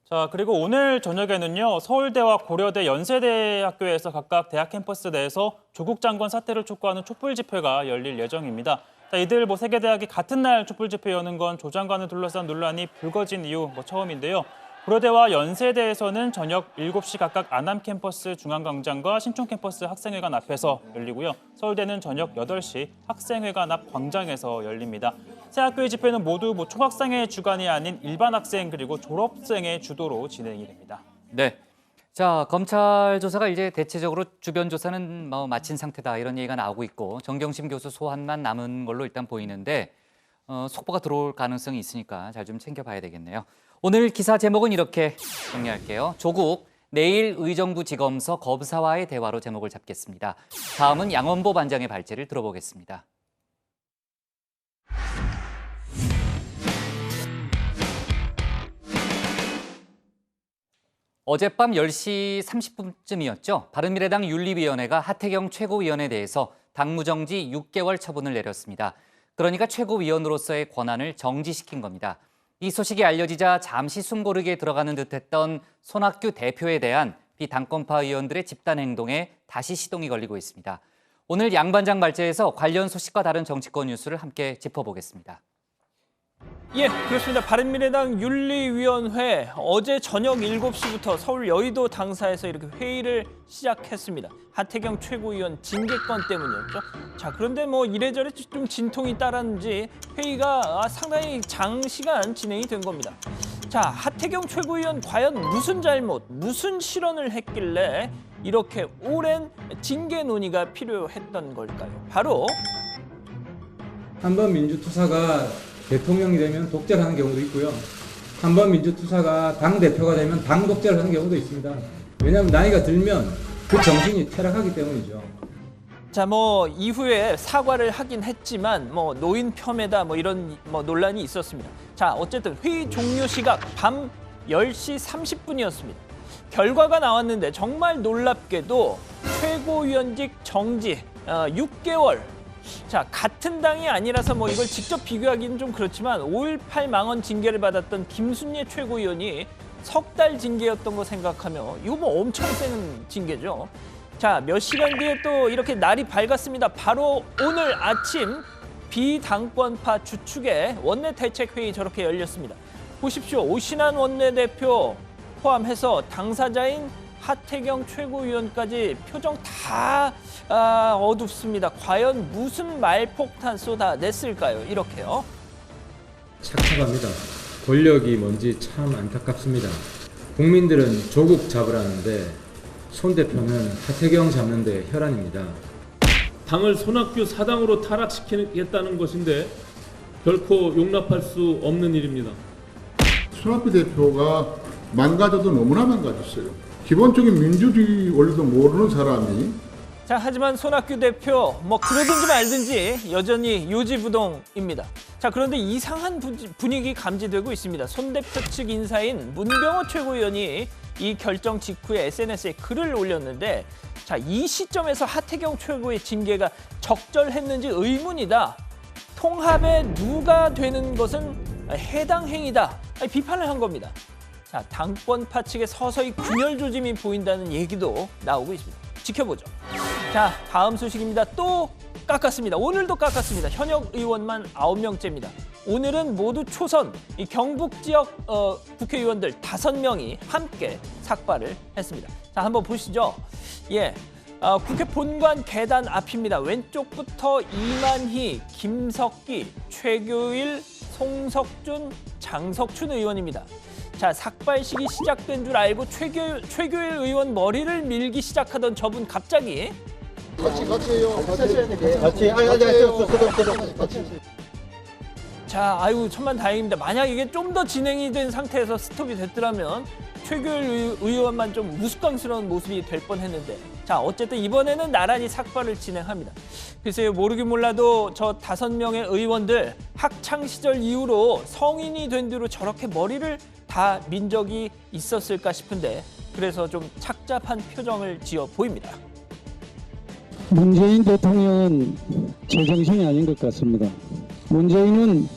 자, 그리고 오늘 저녁에는요, 서울대와 고려대, 연세대학교에서 각각 대학 캠퍼스 내에서 조국 장관 사퇴를 촉구하는 촛불 집회가 열릴 예정입니다. 자, 이들 세 개 대학이 같은 날 촛불 집회 여는 건 조 장관을 둘러싼 논란이 불거진 이후 처음인데요. 고려대와 연세대에서는 저녁 7시 각각 안암 캠퍼스 중앙광장과 신촌 캠퍼스 학생회관 앞에서 열리고요. 서울대는 저녁 8시 학생회관 앞 광장에서 열립니다. 세 학교의 집회는 모두 초학생의 주관이 아닌 일반 학생 그리고 졸업생의 주도로 진행이 됩니다. 네. 자, 검찰 조사가 이제 대체적으로 주변 조사는 마친 상태다 이런 얘기가 나오고 있고 정경심 교수 소환만 남은 걸로 일단 보이는데 속보가 들어올 가능성이 있으니까 잘 좀 챙겨봐야 되겠네요. 오늘 기사 제목은 이렇게 정리할게요. 조국, 내일 의정부 지검서 검사와의 대화로 제목을 잡겠습니다. 다음은 양원보 반장의 발제를 들어보겠습니다. 어젯밤 10시 30분쯤이었죠. 바른미래당 윤리위원회가 하태경 최고위원에 대해서 당무정지 6개월 처분을 내렸습니다. 그러니까 최고위원으로서의 권한을 정지시킨 겁니다. 이 소식이 알려지자 잠시 숨 고르게 들어가는 듯했던 손학규 대표에 대한 비당권파 의원들의 집단 행동에 다시 시동이 걸리고 있습니다. 오늘 양 반장 발제에서 관련 소식과 다른 정치권 뉴스를 함께 짚어보겠습니다. 예, 그렇습니다. 바른미래당 윤리위원회 어제 저녁 7시부터 서울 여의도 당사에서 이렇게 회의를 시작했습니다. 하태경 최고위원 징계권 때문이었죠. 자, 그런데 이래저래 좀 진통이 따랐는지 회의가 상당히 장시간 진행이 된 겁니다. 자, 하태경 최고위원 과연 무슨 잘못, 무슨 실언을 했길래 이렇게 오랜 징계 논의가 필요했던 걸까요? 바로 한번 민주투사가 대통령이 되면 독재를 하는 경우도 있고요. 한번 민주투사가 당대표가 되면 당 독재를 하는 경우도 있습니다. 왜냐하면 나이가 들면 그 정신이 퇴락하기 때문이죠. 자, 이후에 사과를 하긴 했지만 노인 폄훼다 이런 논란이 있었습니다. 자, 어쨌든 회의 종료 시각 밤 10시 30분이었습니다. 결과가 나왔는데 정말 놀랍게도 최고위원직 정지 6개월. 자, 같은 당이 아니라서 이걸 직접 비교하기는 좀 그렇지만 5.18 망언 징계를 받았던 김순례 최고위원이 석 달 징계였던 거 생각하면 이거 엄청 센 징계죠. 자, 몇 시간 뒤에 또 이렇게 날이 밝았습니다. 바로 오늘 아침 비당권파 주축의 원내대책회의 저렇게 열렸습니다. 보십시오. 오신환 원내대표 포함해서 당사자인 하태경 최고위원까지 표정 다 어둡습니다. 과연 무슨 말폭탄 쏟아냈을까요? 이렇게요. 착잡합니다. 권력이 뭔지 참 안타깝습니다. 국민들은 조국 잡으라는데 손 대표는 하태경 잡는 데 혈안입니다. 당을 손학규 사당으로 타락시키겠다는 것인데 결코 용납할 수 없는 일입니다. 손학규 대표가 망가져도 너무나 망가졌어요. 기본적인 민주주의 원리도 모르는 사람이. 자, 하지만 손학규 대표 뭐 그러든지 말든지 여전히 요지부동입니다. 자, 그런데 이상한 분위기 감지되고 있습니다. 손 대표 측 인사인 문병호 최고위원이 이 결정 직후에 SNS에 글을 올렸는데, 자, 이 시점에서 하태경 최고의 징계가 적절했는지 의문이다. 통합에 누가 되는 것은 해당 행위다. 비판을 한 겁니다. 자, 당권파 측에 서서히 균열 조짐이 보인다는 얘기도 나오고 있습니다. 지켜보죠. 자, 다음 소식입니다. 또 깎았습니다. 오늘도 깎았습니다. 현역 의원만 9명째입니다. 오늘은 모두 초선, 이 경북 지역 국회의원들 5명이 함께 삭발을 했습니다. 자, 한번 보시죠. 예, 국회 본관 계단 앞입니다. 왼쪽부터 이만희, 김석기, 최교일, 송석준, 장석춘 의원입니다. 자, 삭발식이 시작된 줄 알고 최교일 의원 머리를 밀기 시작하던 저분 갑자기 같이 해요. 같이 자, 아유, 천만다행입니다. 만약 이게 좀 더 진행이 된 상태에서 스톱이 됐더라면 최교일 의원만 좀 우스꽝스러운 모습이 될 뻔했는데, 자, 어쨌든 이번에는 나란히 삭발을 진행합니다. 글쎄요, 모르긴 몰라도 저 5명의 의원들 학창 시절 이후로 성인이 된 뒤로 저렇게 머리를 다 민 적이 있었을까 싶은데, 그래서 좀 착잡한 표정을 지어 보입니다. 문재인 대통령은 제정신이 아닌 것 같습니다. 문재인은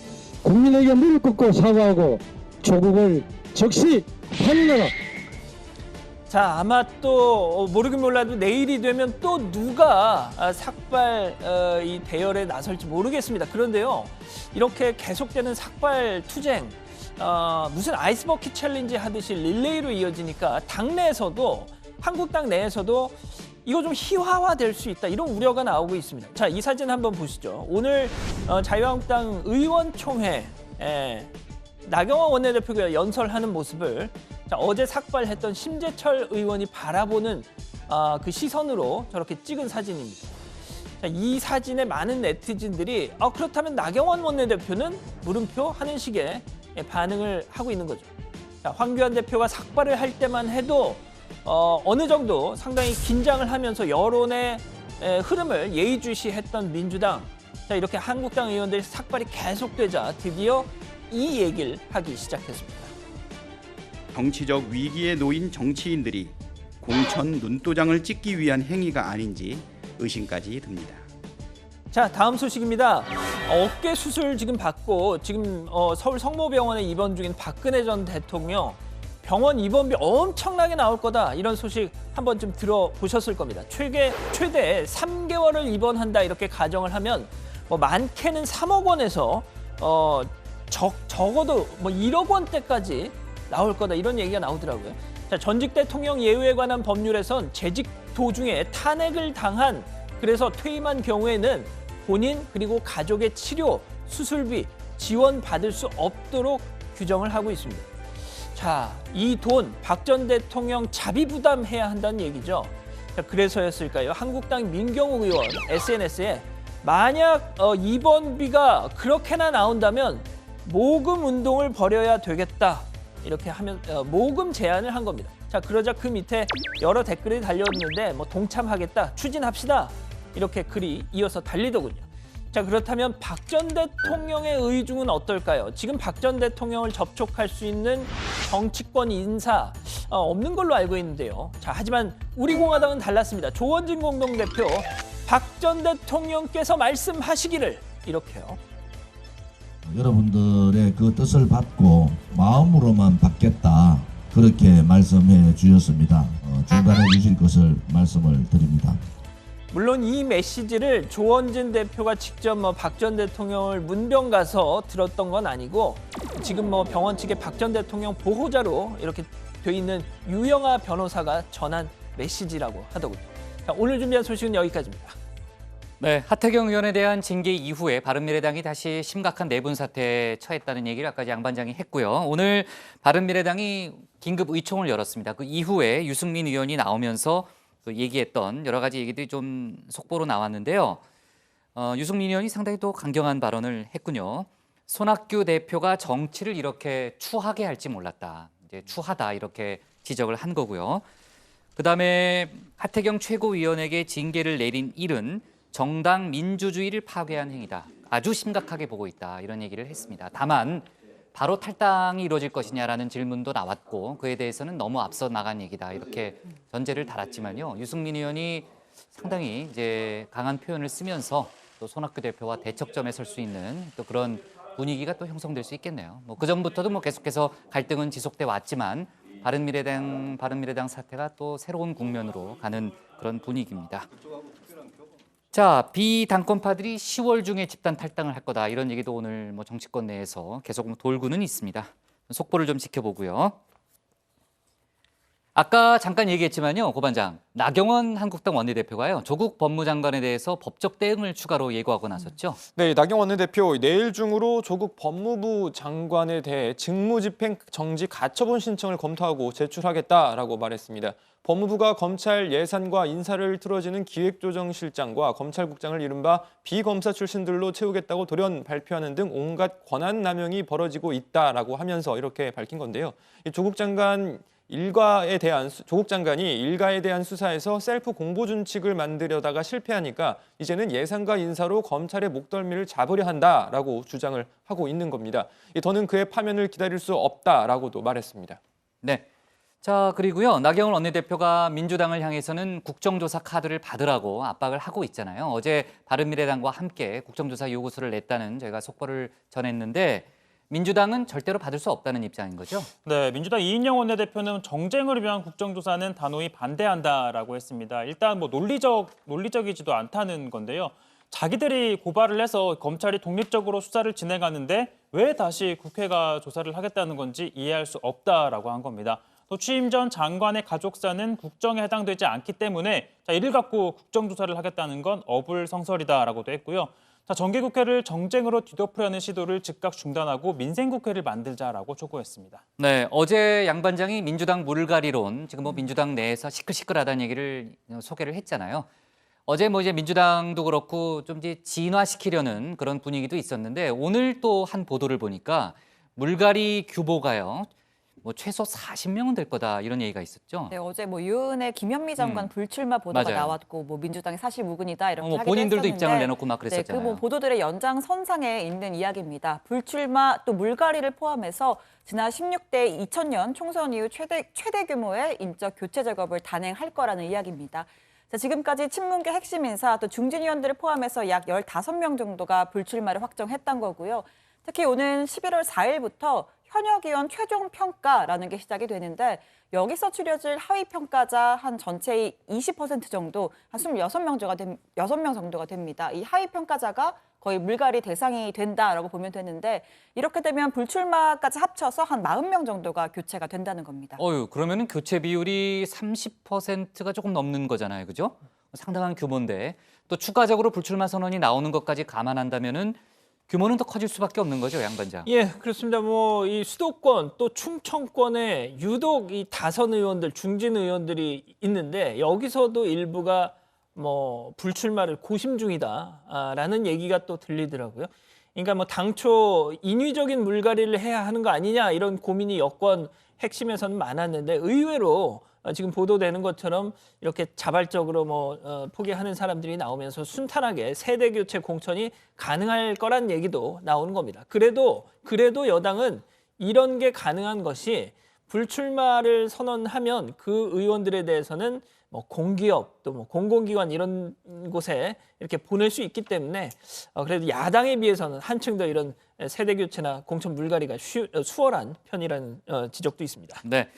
국민에게 무릎 꿇고 사과하고 조국을 즉시 파면하라. 자, 아마 또 모르긴 몰라도 내일이 되면 또 누가 삭발 이 대열에 나설지 모르겠습니다. 그런데요, 이렇게 계속되는 삭발 투쟁, 무슨 아이스버킷 챌린지 하듯이 릴레이로 이어지니까 당내에서도, 한국당 내에서도 이거 좀 희화화될 수 있다, 이런 우려가 나오고 있습니다. 자, 이 사진 한번 보시죠. 오늘 자유한국당 의원총회 나경원 원내대표가 연설하는 모습을, 자, 어제 삭발했던 심재철 의원이 바라보는 그 시선으로 저렇게 찍은 사진입니다. 자, 이 사진에 많은 네티즌들이 그렇다면 나경원 원내대표는 물음표 하는 식의 반응을 하고 있는 거죠. 자, 황교안 대표가 삭발을 할 때만 해도 어느 정도 상당히 긴장을 하면서 여론의 흐름을 예의주시했던 민주당, 자, 이렇게 한국당 의원들의 삭발이 계속되자 드디어 이 얘기를 하기 시작했습니다. 정치적 위기에 놓인 정치인들이 공천 눈도장을 찍기 위한 행위가 아닌지 의심까지 듭니다. 자, 다음 소식입니다. 어깨 수술 지금 받고 지금 서울 성모병원에 입원 중인 박근혜 전 대통령, 병원 입원비 엄청나게 나올 거다, 이런 소식 한 번쯤 들어보셨을 겁니다. 최대 3개월을 입원한다, 이렇게 가정을 하면 많게는 3억 원에서 적어도 1억 원대까지 나올 거다, 이런 얘기가 나오더라고요. 자, 전직 대통령 예우에 관한 법률에선 재직 도중에 탄핵을 당한, 그래서 퇴임한 경우에는 본인 그리고 가족의 치료, 수술비 지원받을 수 없도록 규정을 하고 있습니다. 자, 이 돈 박 전 대통령 자비 부담해야 한다는 얘기죠. 자, 그래서였을까요? 한국당 민경욱 의원 SNS에 만약 입원비가 그렇게나 나온다면 모금 운동을 벌여야 되겠다, 이렇게 하면 모금 제안을 한 겁니다. 자, 그러자 그 밑에 여러 댓글이 달렸는데 동참하겠다, 추진합시다, 이렇게 글이 이어서 달리더군요. 자, 그렇다면 박 전 대통령의 의중은 어떨까요? 지금 박 전 대통령을 접촉할 수 있는 정치권 인사 없는 걸로 알고 있는데요. 자, 하지만 우리 공화당은 달랐습니다. 조원진 공동대표, 박 전 대통령께서 말씀하시기를 이렇게요. 여러분들의 그 뜻을 받고 마음으로만 받겠다, 그렇게 말씀해 주셨습니다. 중단해 주실 것을 말씀을 드립니다. 물론 이 메시지를 조원진 대표가 직접 박 전 대통령을 문병 가서 들었던 건 아니고 지금 병원 측의 박 전 대통령 보호자로 이렇게 돼 있는 유영아 변호사가 전한 메시지라고 하더군요. 자, 오늘 준비한 소식은 여기까지입니다. 네, 하태경 의원에 대한 징계 이후에 바른미래당이 다시 심각한 내분 사태에 처했다는 얘기를 아까 양 반장이 했고요. 오늘 바른미래당이 긴급 의총을 열었습니다. 그 이후에 유승민 의원이 나오면서 그 얘기했던 여러 가지 얘기들이 좀 속보로 나왔는데요. 유승민 의원이 상당히 또 강경한 발언을 했군요. 손학규 대표가 정치를 이렇게 추하게 할지 몰랐다. 이제 추하다 이렇게 지적을 한 거고요. 그다음에 하태경 최고위원에게 징계를 내린 일은 정당 민주주의를 파괴한 행위다. 아주 심각하게 보고 있다. 이런 얘기를 했습니다. 다만 바로 탈당이 이루어질 것이냐라는 질문도 나왔고 그에 대해서는 너무 앞서 나간 얘기다. 이렇게 전제를 달았지만요. 유승민 의원이 상당히 이제 강한 표현을 쓰면서 또 손학규 대표와 대척점에 설 수 있는 또 그런 분위기가 또 형성될 수 있겠네요. 그 전부터도 계속해서 갈등은 지속돼 왔지만 바른미래당 사태가 또 새로운 국면으로 가는 그런 분위기입니다. 자, 비당권파들이 10월 중에 집단 탈당을 할 거다. 이런 얘기도 오늘 정치권 내에서 계속 돌고는 있습니다. 속보를 좀 지켜보고요. 아까 잠깐 얘기했지만요, 고 반장. 나경원 한국당 원내대표가요, 조국 법무장관에 대해서 법적 대응을 추가로 예고하고 나섰죠. 네, 나경원 원내대표 내일 중으로 조국 법무부 장관에 대해 직무집행 정지 가처분 신청을 검토하고 제출하겠다라고 말했습니다. 법무부가 검찰 예산과 인사를 틀어지는 기획조정실장과 검찰국장을 이른바 비검사 출신들로 채우겠다고 돌연 발표하는 등 온갖 권한 남용이 벌어지고 있다라고 하면서 이렇게 밝힌 건데요. 조국 장관이 일가에 대한 수사에서 셀프 공보준칙을 만들려다가 실패하니까 이제는 예산과 인사로 검찰의 목덜미를 잡으려 한다라고 주장을 하고 있는 겁니다. 더는 그의 파면을 기다릴 수 없다라고도 말했습니다. 네. 자, 그리고요. 나경원 원내대표가 민주당을 향해서는 국정조사 카드를 받으라고 압박을 하고 있잖아요. 어제 바른미래당과 함께 국정조사 요구서를 냈다는 저희가 속보를 전했는데 민주당은 절대로 받을 수 없다는 입장인 거죠? 네, 민주당 이인영 원내대표는 정쟁을 위한 국정조사는 단호히 반대한다라고 했습니다. 일단 논리적이지도 않다는 건데요. 자기들이 고발을 해서 검찰이 독립적으로 수사를 진행하는데 왜 다시 국회가 조사를 하겠다는 건지 이해할 수 없다라고 한 겁니다. 또 취임 전 장관의 가족사는 국정에 해당되지 않기 때문에 이를 갖고 국정조사를 하겠다는 건 어불성설이다라고도 했고요. 정기국회를 정쟁으로 뒤덮으려는 시도를 즉각 중단하고 민생국회를 만들자라고 촉구했습니다. 네, 어제 양 반장이 민주당 물갈이론, 지금 민주당 내에서 시끌시끌하다는 얘기를 소개를 했잖아요. 어제 이제 민주당도 그렇고 좀 이제 진화시키려는 그런 분위기도 있었는데 오늘 또 한 보도를 보니까 물갈이 규모가요. 최소 40명은 될 거다 이런 얘기가 있었죠. 네, 어제 유은혜 김현미 장관 불출마 보도가 맞아요. 나왔고 민주당이 사실무근이다 이렇게 하기도 본인들도 했었는데 입장을 내놓고 막 그랬었잖아요. 네, 그 보도들의 연장선상에 있는 이야기입니다. 불출마 또 물갈이를 포함해서 지난 16대 2000년 총선 이후 최대 규모의 인적 교체 작업을 단행할 거라는 이야기입니다. 자, 지금까지 친문계 핵심 인사 또 중진 의원들을 포함해서 약 15명 정도가 불출마를 확정했던 거고요. 특히 오는 11월 4일부터 현역 의원 최종 평가라는 게 시작이 되는데 여기서 추려질 하위 평가자 한 전체의 20% 정도, 한 26명 정도가 됩니다. 이 하위 평가자가 거의 물갈이 대상이 된다라고 보면 되는데 이렇게 되면 불출마까지 합쳐서 한 40명 정도가 교체가 된다는 겁니다. 그러면은 교체 비율이 30%가 조금 넘는 거잖아요. 그죠? 상당한 규모인데 또 추가적으로 불출마 선언이 나오는 것까지 감안한다면은 규모는 더 커질 수밖에 없는 거죠, 양 반장. 예, 그렇습니다. 이 수도권 또 충청권에 유독 이 다선 의원들, 중진 의원들이 있는데 여기서도 일부가 불출마를 고심 중이다라는 얘기가 또 들리더라고요. 그러니까 당초 인위적인 물갈이를 해야 하는 거 아니냐 이런 고민이 여권 핵심에서는 많았는데 의외로 지금 보도되는 것처럼 이렇게 자발적으로 포기하는 사람들이 나오면서 순탄하게 세대 교체 공천이 가능할 거란 얘기도 나오는 겁니다. 그래도 여당은 이런 게 가능한 것이 불출마를 선언하면 그 의원들에 대해서는 공기업 또 공공기관 이런 곳에 이렇게 보낼 수 있기 때문에 그래도 야당에 비해서는 한층 더 이런 세대 교체나 공천 물갈이가 수월한 편이라는 지적도 있습니다. 네.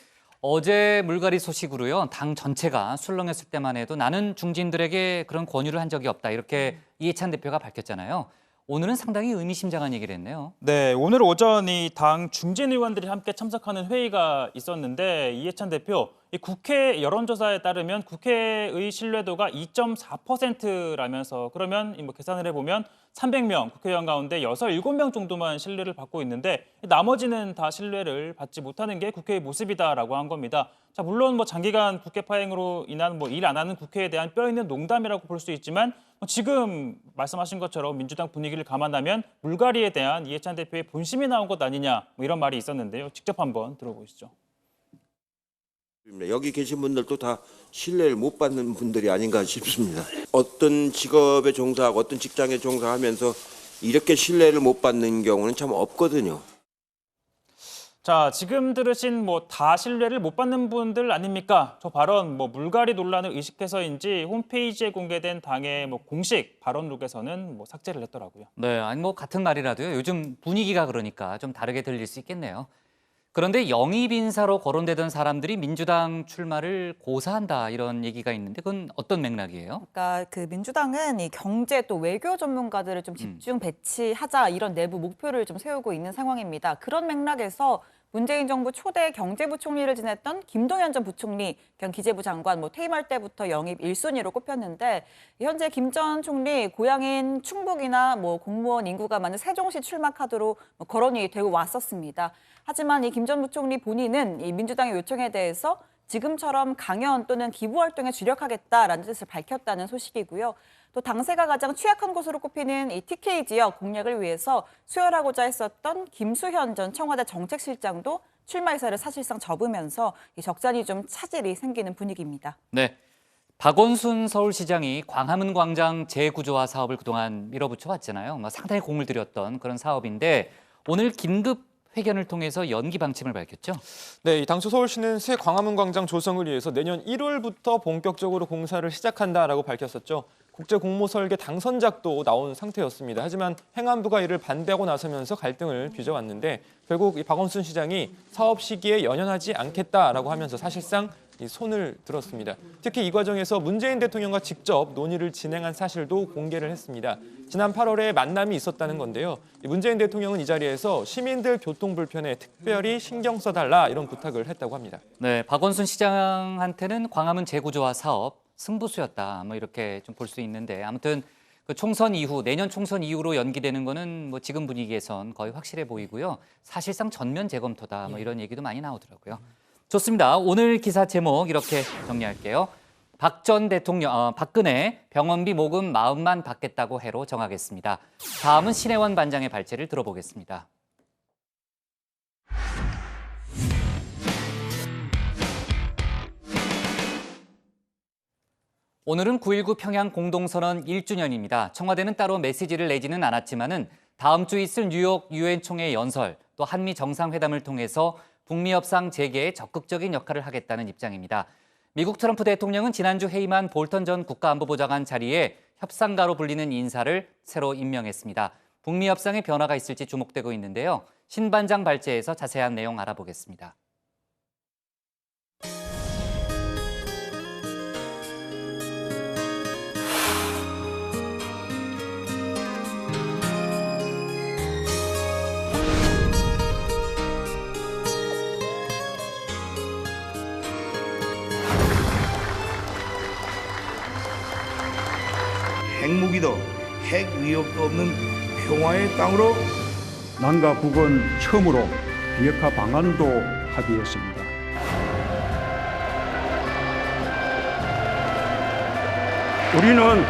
어제 물갈이 소식으로요. 당 전체가 술렁였을 때만 해도 나는 중진들에게 그런 권유를 한 적이 없다. 이렇게 이해찬 대표가 밝혔잖아요. 오늘은 상당히 의미심장한 얘기를 했네요. 네, 오늘 오전 이 당 중진 의원들이 함께 참석하는 회의가 있었는데 이해찬 대표, 이 국회 여론조사에 따르면 국회의 신뢰도가 2.4%라면서 그러면 뭐 계산을 해보면 300명 국회의원 가운데 6, 7명 정도만 신뢰를 받고 있는데 나머지는 다 신뢰를 받지 못하는 게 국회의 모습이다라고 한 겁니다. 자, 물론 뭐 장기간 국회 파행으로 인한 뭐 일 안 하는 국회에 대한 뼈 있는 농담이라고 볼 수 있지만 지금 말씀하신 것처럼 민주당 분위기를 감안하면 물갈이에 대한 이해찬 대표의 본심이 나온 것 아니냐 뭐 이런 말이 있었는데요. 직접 한번 들어보시죠. 여기 계신 분들도 다 신뢰를 못 받는 분들이 아닌가 싶습니다. 어떤 직업에 종사하고 어떤 직장에 종사하면서 이렇게 신뢰를 못 받는 경우는 참 없거든요. 자, 지금 들으신 뭐 다 신뢰를 못 받는 분들 아닙니까? 저 발언 뭐 물갈이 논란을 의식해서인지 홈페이지에 공개된 당의 뭐 공식 발언록에서는 뭐 삭제를 했더라고요. 네, 아니 뭐 같은 말이라도요. 요즘 분위기가 그러니까 좀 다르게 들릴 수 있겠네요. 그런데 영입 인사로 거론되던 사람들이 민주당 출마를 고사한다 이런 얘기가 있는데 그건 어떤 맥락이에요? 그러니까 그 민주당은 이 경제 또 외교 전문가들을 좀 집중 배치하자 이런 내부 목표를 좀 세우고 있는 상황입니다. 그런 맥락에서 문재인 정부 초대 경제부총리를 지냈던 김동연 전 부총리, 겸 기재부 장관 퇴임할 때부터 영입 1순위로 꼽혔는데 현재 김 전 총리 고향인 충북이나 공무원 인구가 많은 세종시 출마 카드로 거론이 되고 왔었습니다. 하지만 이 김 전 부총리 본인은 이 민주당의 요청에 대해서 지금처럼 강연 또는 기부 활동에 주력하겠다라는 뜻을 밝혔다는 소식이고요. 또 당세가 가장 취약한 곳으로 꼽히는 이 TK 지역 공략을 위해서 수혈하고자 했었던 김수현 전 청와대 정책실장도 출마 의사를 사실상 접으면서 이 적잖이 좀 차질이 생기는 분위기입니다. 네, 박원순 서울시장이 광화문 광장 재구조화 사업을 그동안 밀어붙여 왔잖아요. 상당히 공을 들였던 그런 사업인데 오늘 긴급 회견을 통해서 연기 방침을 밝혔죠. 네, 이 당초 서울시는 새 광화문 광장 조성을 위해서 내년 1월부터 본격적으로 공사를 시작한다라고 밝혔었죠. 국제 공모 설계 당선작도 나온 상태였습니다. 하지만 행안부가 이를 반대하고 나서면서 갈등을 빚어왔는데 결국 이 박원순 시장이 사업 시기에 연연하지 않겠다라고 하면서 사실상 이 손을 들었습니다. 특히 이 과정에서 문재인 대통령과 직접 논의를 진행한 사실도 공개를 했습니다. 지난 8월에 만남이 있었다는 건데요. 문재인 대통령은 이 자리에서 시민들 교통 불편에 특별히 신경 써달라 이런 부탁을 했다고 합니다. 네, 박원순 시장한테는 광화문 재구조화 사업 승부수였다. 이렇게 좀 볼 수 있는데 아무튼 그 총선 이후 내년 총선 이후로 연기되는 거는 지금 분위기에선 거의 확실해 보이고요. 사실상 전면 재검토다. 이런 얘기도 많이 나오더라고요. 좋습니다. 오늘 기사 제목 이렇게 정리할게요. 박 전 대통령, 박근혜 병원비 모금 마음만 받겠다고 해로 정하겠습니다. 다음은 신혜원 반장의 발제를 들어보겠습니다. 오늘은 9.19 평양 공동선언 1주년입니다. 청와대는 따로 메시지를 내지는 않았지만은 다음 주 있을 뉴욕 유엔 총회 연설 또 한미 정상회담을 통해서 북미 협상 재개에 적극적인 역할을 하겠다는 입장입니다. 미국 트럼프 대통령은 지난주 해임한 볼턴 전 국가안보보좌관 자리에 협상가로 불리는 인사를 새로 임명했습니다. 북미 협상에 변화가 있을지 주목되고 있는데요. 신 반장 발제에서 자세한 내용 알아보겠습니다. 핵무기도 핵 위협도 없는 평화의 땅으로 남과 북은 처음으로 비핵화 방안도 합의했습니다. 우리는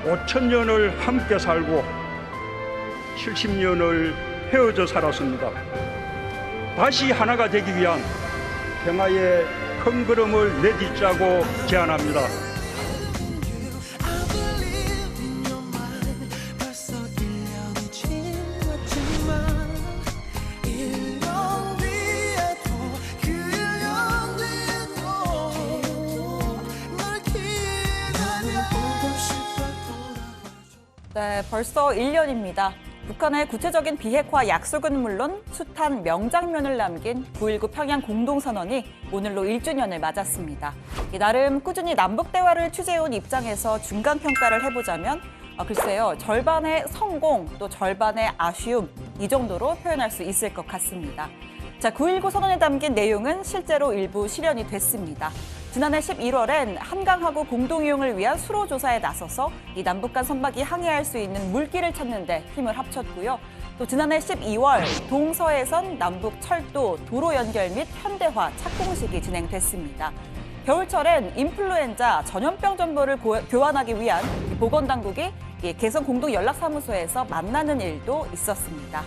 5,000년을 함께 살고 70년을 헤어져 살았습니다. 다시 하나가 되기 위한 평화의 큰 걸음을 내딛자고 제안합니다. 네, 벌써 1년입니다. 북한의 구체적인 비핵화 약속은 물론 숱한 명장면을 남긴 9.19 평양 공동선언이 오늘로 1주년을 맞았습니다. 나름 꾸준히 남북 대화를 취재해온 입장에서 중간 평가를 해보자면 글쎄요, 절반의 성공 또 절반의 아쉬움 이 정도로 표현할 수 있을 것 같습니다. 자, 9.19 선언에 담긴 내용은 실제로 일부 실현이 됐습니다. 지난해 11월엔 한강하구 공동이용을 위한 수로 조사에 나서서 이 남북 간 선박이 항해할 수 있는 물길을 찾는 데 힘을 합쳤고요. 또 지난해 12월 동서해선 남북 철도, 도로 연결 및 현대화 착공식이 진행됐습니다. 겨울철엔 인플루엔자 전염병 정보를 교환하기 위한 보건당국이 개성 공동연락사무소에서 만나는 일도 있었습니다.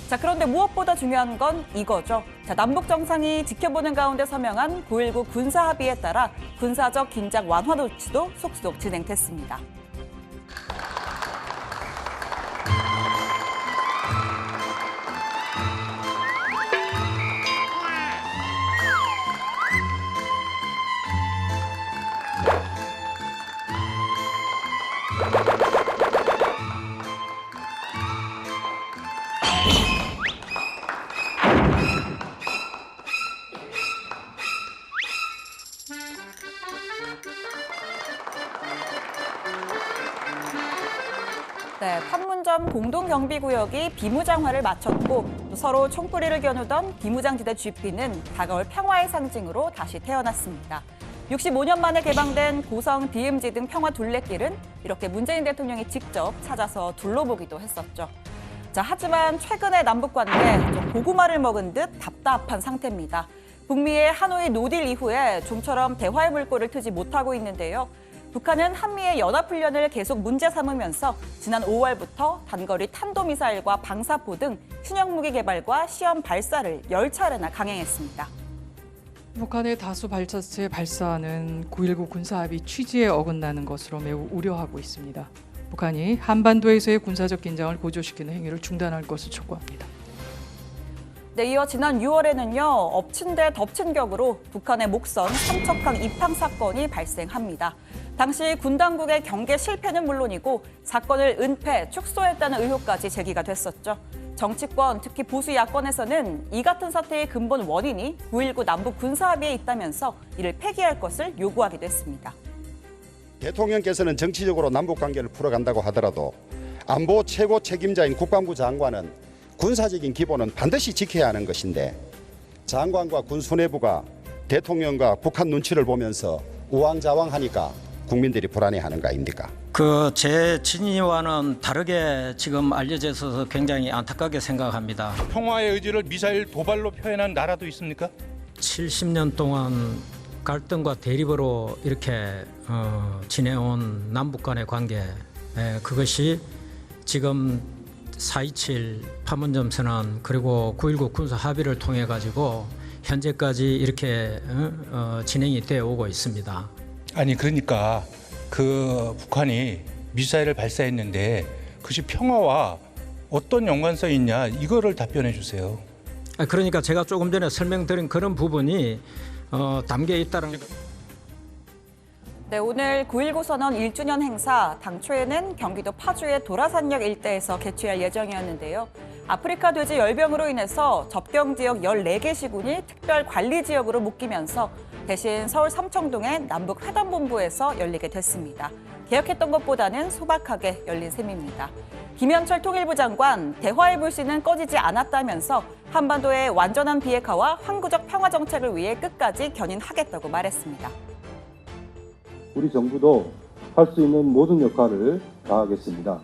자, 그런데 무엇보다 중요한 건 이거죠. 자, 남북 정상이 지켜보는 가운데 서명한 9.19 군사 합의에 따라 군사적 긴장 완화 조치도 속속 진행됐습니다. 네, 판문점 공동경비구역이 비무장화를 마쳤고 또 서로 총구리를 겨누던 비무장지대 GP는 다가올 평화의 상징으로 다시 태어났습니다. 65년 만에 개방된 고성, DMZ 등 평화 둘레길은 이렇게 문재인 대통령이 직접 찾아서 둘러보기도 했었죠. 자, 하지만 최근의 남북관계 좀 고구마를 먹은 듯 답답한 상태입니다. 북미의 하노이 노딜 이후에 좀처럼 대화의 물꼬를 트지 못하고 있는데요. 북한은 한미의 연합훈련을 계속 문제 삼으면서 지난 5월부터 단거리 탄도미사일과 방사포 등 신형무기 개발과 시험 발사를 10차례나 강행했습니다. 북한의 다수 발사체 발사는 9.19 군사합의 취지에 어긋나는 것으로 매우 우려하고 있습니다. 북한이 한반도에서의 군사적 긴장을 고조시키는 행위를 중단할 것을 촉구합니다. 네, 이어 지난 6월에는요. 엎친 데 덮친 격으로 북한의 목선 삼척항 입항 사건이 발생합니다. 당시 군 당국의 경계 실패는 물론이고 사건을 은폐, 축소했다는 의혹까지 제기가 됐었죠. 정치권, 특히 보수 야권에서는 이 같은 사태의 근본 원인이 9.19 남북 군사합의에 있다면서 이를 폐기할 것을 요구하기도 했습니다. 대통령께서는 정치적으로 남북관계를 풀어간다고 하더라도 안보 최고 책임자인 국방부 장관은 군사적인 기본은 반드시 지켜야 하는 것인데 장관과 군 수뇌부가 대통령과 북한 눈치를 보면서 우왕좌왕하니까 국민들이 불안해하는 거 아닙니까? 제 진위와는 다르게 지금 알려져 있어서 굉장히 안타깝게 생각합니다. 평화의 의지를 미사일 도발로 표현한 나라도 있습니까? 70년 동안 갈등과 대립으로 이렇게 지내온 남북 간의 관계, 그것이 지금 4.27 판문점 선언 그리고 9.19 군사 합의를 통해 가지고 현재까지 이렇게 진행이 되어 오고 있습니다. 아니 그러니까 북한이 미사일을 발사했는데 그것이 평화와 어떤 연관성이 있냐 이거를 답변해 주세요. 그러니까 제가 조금 전에 설명드린 그런 부분이 담겨 있다는. 네, 오늘 9.19 선언 1주년 행사 당초에는 경기도 파주의 도라산역 일대에서 개최할 예정이었는데요. 아프리카 돼지 열병으로 인해서 접경 지역 14개 시군이 특별 관리 지역으로 묶이면서 대신 서울 삼청동의 남북 회담본부에서 열리게 됐습니다. 계획했던 것보다는 소박하게 열린 셈입니다. 김현철 통일부 장관, 대화의 불씨는 꺼지지 않았다면서 한반도의 완전한 비핵화와 항구적 평화 정책을 위해 끝까지 견인하겠다고 말했습니다. 우리 정부도 할 수 있는 모든 역할을 다하겠습니다.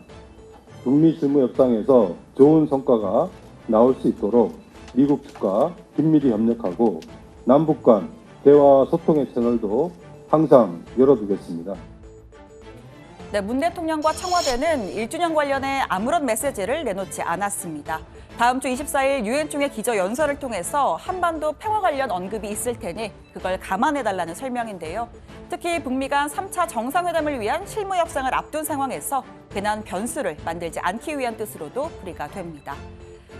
북미 실무 협상에서 좋은 성과가 나올 수 있도록 미국 측과 긴밀히 협력하고 남북 간 대화 소통의 채널도 항상 열어두겠습니다. 네, 문 대통령과 청와대는 1주년 관련해 아무런 메시지를 내놓지 않았습니다. 다음 주 24일 유엔 총회 기조연설을 통해서 한반도 평화 관련 언급이 있을 테니 그걸 감안해달라는 설명인데요. 특히 북미 간 3차 정상회담을 위한 실무 협상을 앞둔 상황에서 괜한 변수를 만들지 않기 위한 뜻으로도 풀이가 됩니다.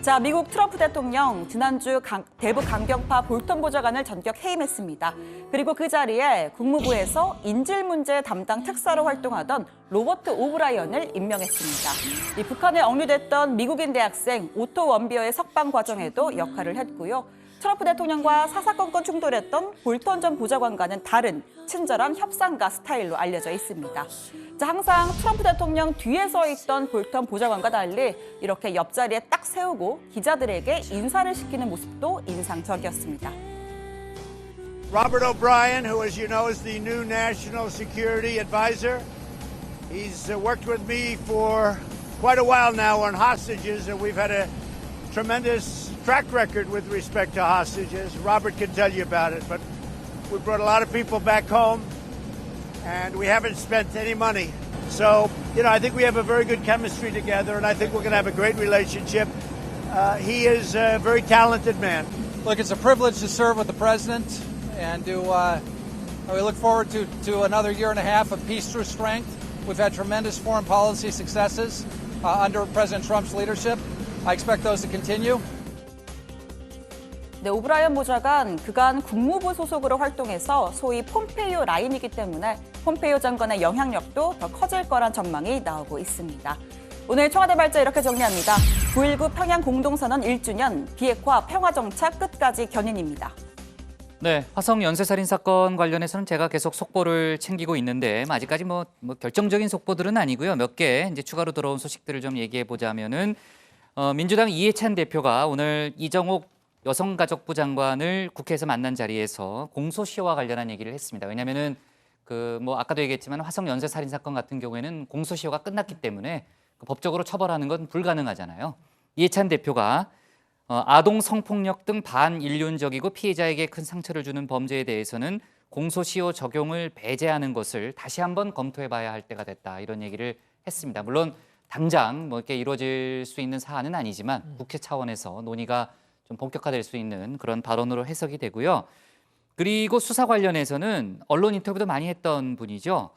자, 미국 트럼프 대통령 지난주 대북 강경파 볼턴 보좌관을 전격 해임했습니다. 그리고 그 자리에 국무부에서 인질 문제 담당 특사로 활동하던 로버트 오브라이언을 임명했습니다. 이 북한에 억류됐던 미국인 대학생 오토 원비어의 석방 과정에도 역할을 했고요. 트럼프 대통령과 사사건건 충돌했던 볼턴 전 보좌관과는 다른 친절한 협상가 스타일로 알려져 있습니다. 자, 항상 트럼프 대통령 뒤에 서 있던 볼턴 보좌관과 달리 이렇게 옆자리에 딱 세우고 기자들에게 인사를 시키는 모습도 인상적이었습니다. Robert O'Brien, who, as you know, is the new National Security Advisor. He's worked with me for quite a while now on hostages, and we've had a tremendous track record with respect to hostages. Robert can tell you about it, but we brought a lot of people back home, and we haven't spent any money. So, I think we have a very good chemistry together, and I think we're going to have a great relationship. He is a very talented man. Look, it's a privilege to serve with the president, and we look forward to another year and a half of peace through strength. We've had tremendous foreign policy successes under President Trump's leadership. I expect those to continue. 네, 오브라이언 보좌관 그간 국무부 소속으로 활동해서 소위 폼페이오 라인이기 때문에 폼페이오 장관의 영향력도 더 커질 거란 전망이 나오고 있습니다. 오늘 청와대 발제 이렇게 정리합니다. 9.19 평양 공동선언 1주년, 비핵화 평화정착 끝까지 견인입니다. 네, 화성 연쇄살인 사건 관련해서는 제가 계속 속보를 챙기고 있는데 아직까지 뭐 결정적인 속보들은 아니고요. 몇 개 이제 추가로 들어온 소식들을 좀 얘기해 보자면은 민주당 이해찬 대표가 오늘 이정옥 여성가족부 장관을 국회에서 만난 자리에서 공소시효와 관련한 얘기를 했습니다. 왜냐하면은 아까도 얘기했지만 화성 연쇄살인 사건 같은 경우에는 공소시효가 끝났기 때문에 법적으로 처벌하는 건 불가능하잖아요. 이해찬 대표가 아동 성폭력 등 반인륜적이고 피해자에게 큰 상처를 주는 범죄에 대해서는 공소시효 적용을 배제하는 것을 다시 한번 검토해봐야 할 때가 됐다 이런 얘기를 했습니다. 물론 당장 이렇게 이루어질 수 있는 사안은 아니지만 국회 차원에서 논의가 좀 본격화될 수 있는 그런 발언으로 해석이 되고요. 그리고 수사 관련해서는 언론 인터뷰도 많이 했던 분이죠.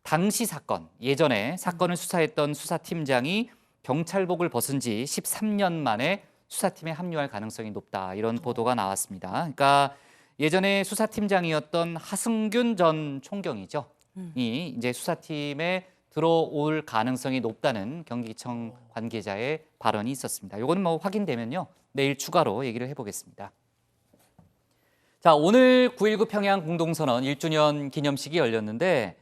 당시 사건, 예전에 사건을 수사했던 수사팀장이 경찰복을 벗은 지 13년 만에 수사팀에 합류할 가능성이 높다 이런 보도가 나왔습니다. 그러니까 예전에 수사팀장이었던 하승균 전 총경이죠. 이 이제 수사팀에 들어올 가능성이 높다는 경기청 관계자의 발언이 있었습니다. 이거는 확인되면요. 내일 추가로 얘기를 해보겠습니다. 자, 오늘 9.19 평양 공동선언 1주년 기념식이 열렸는데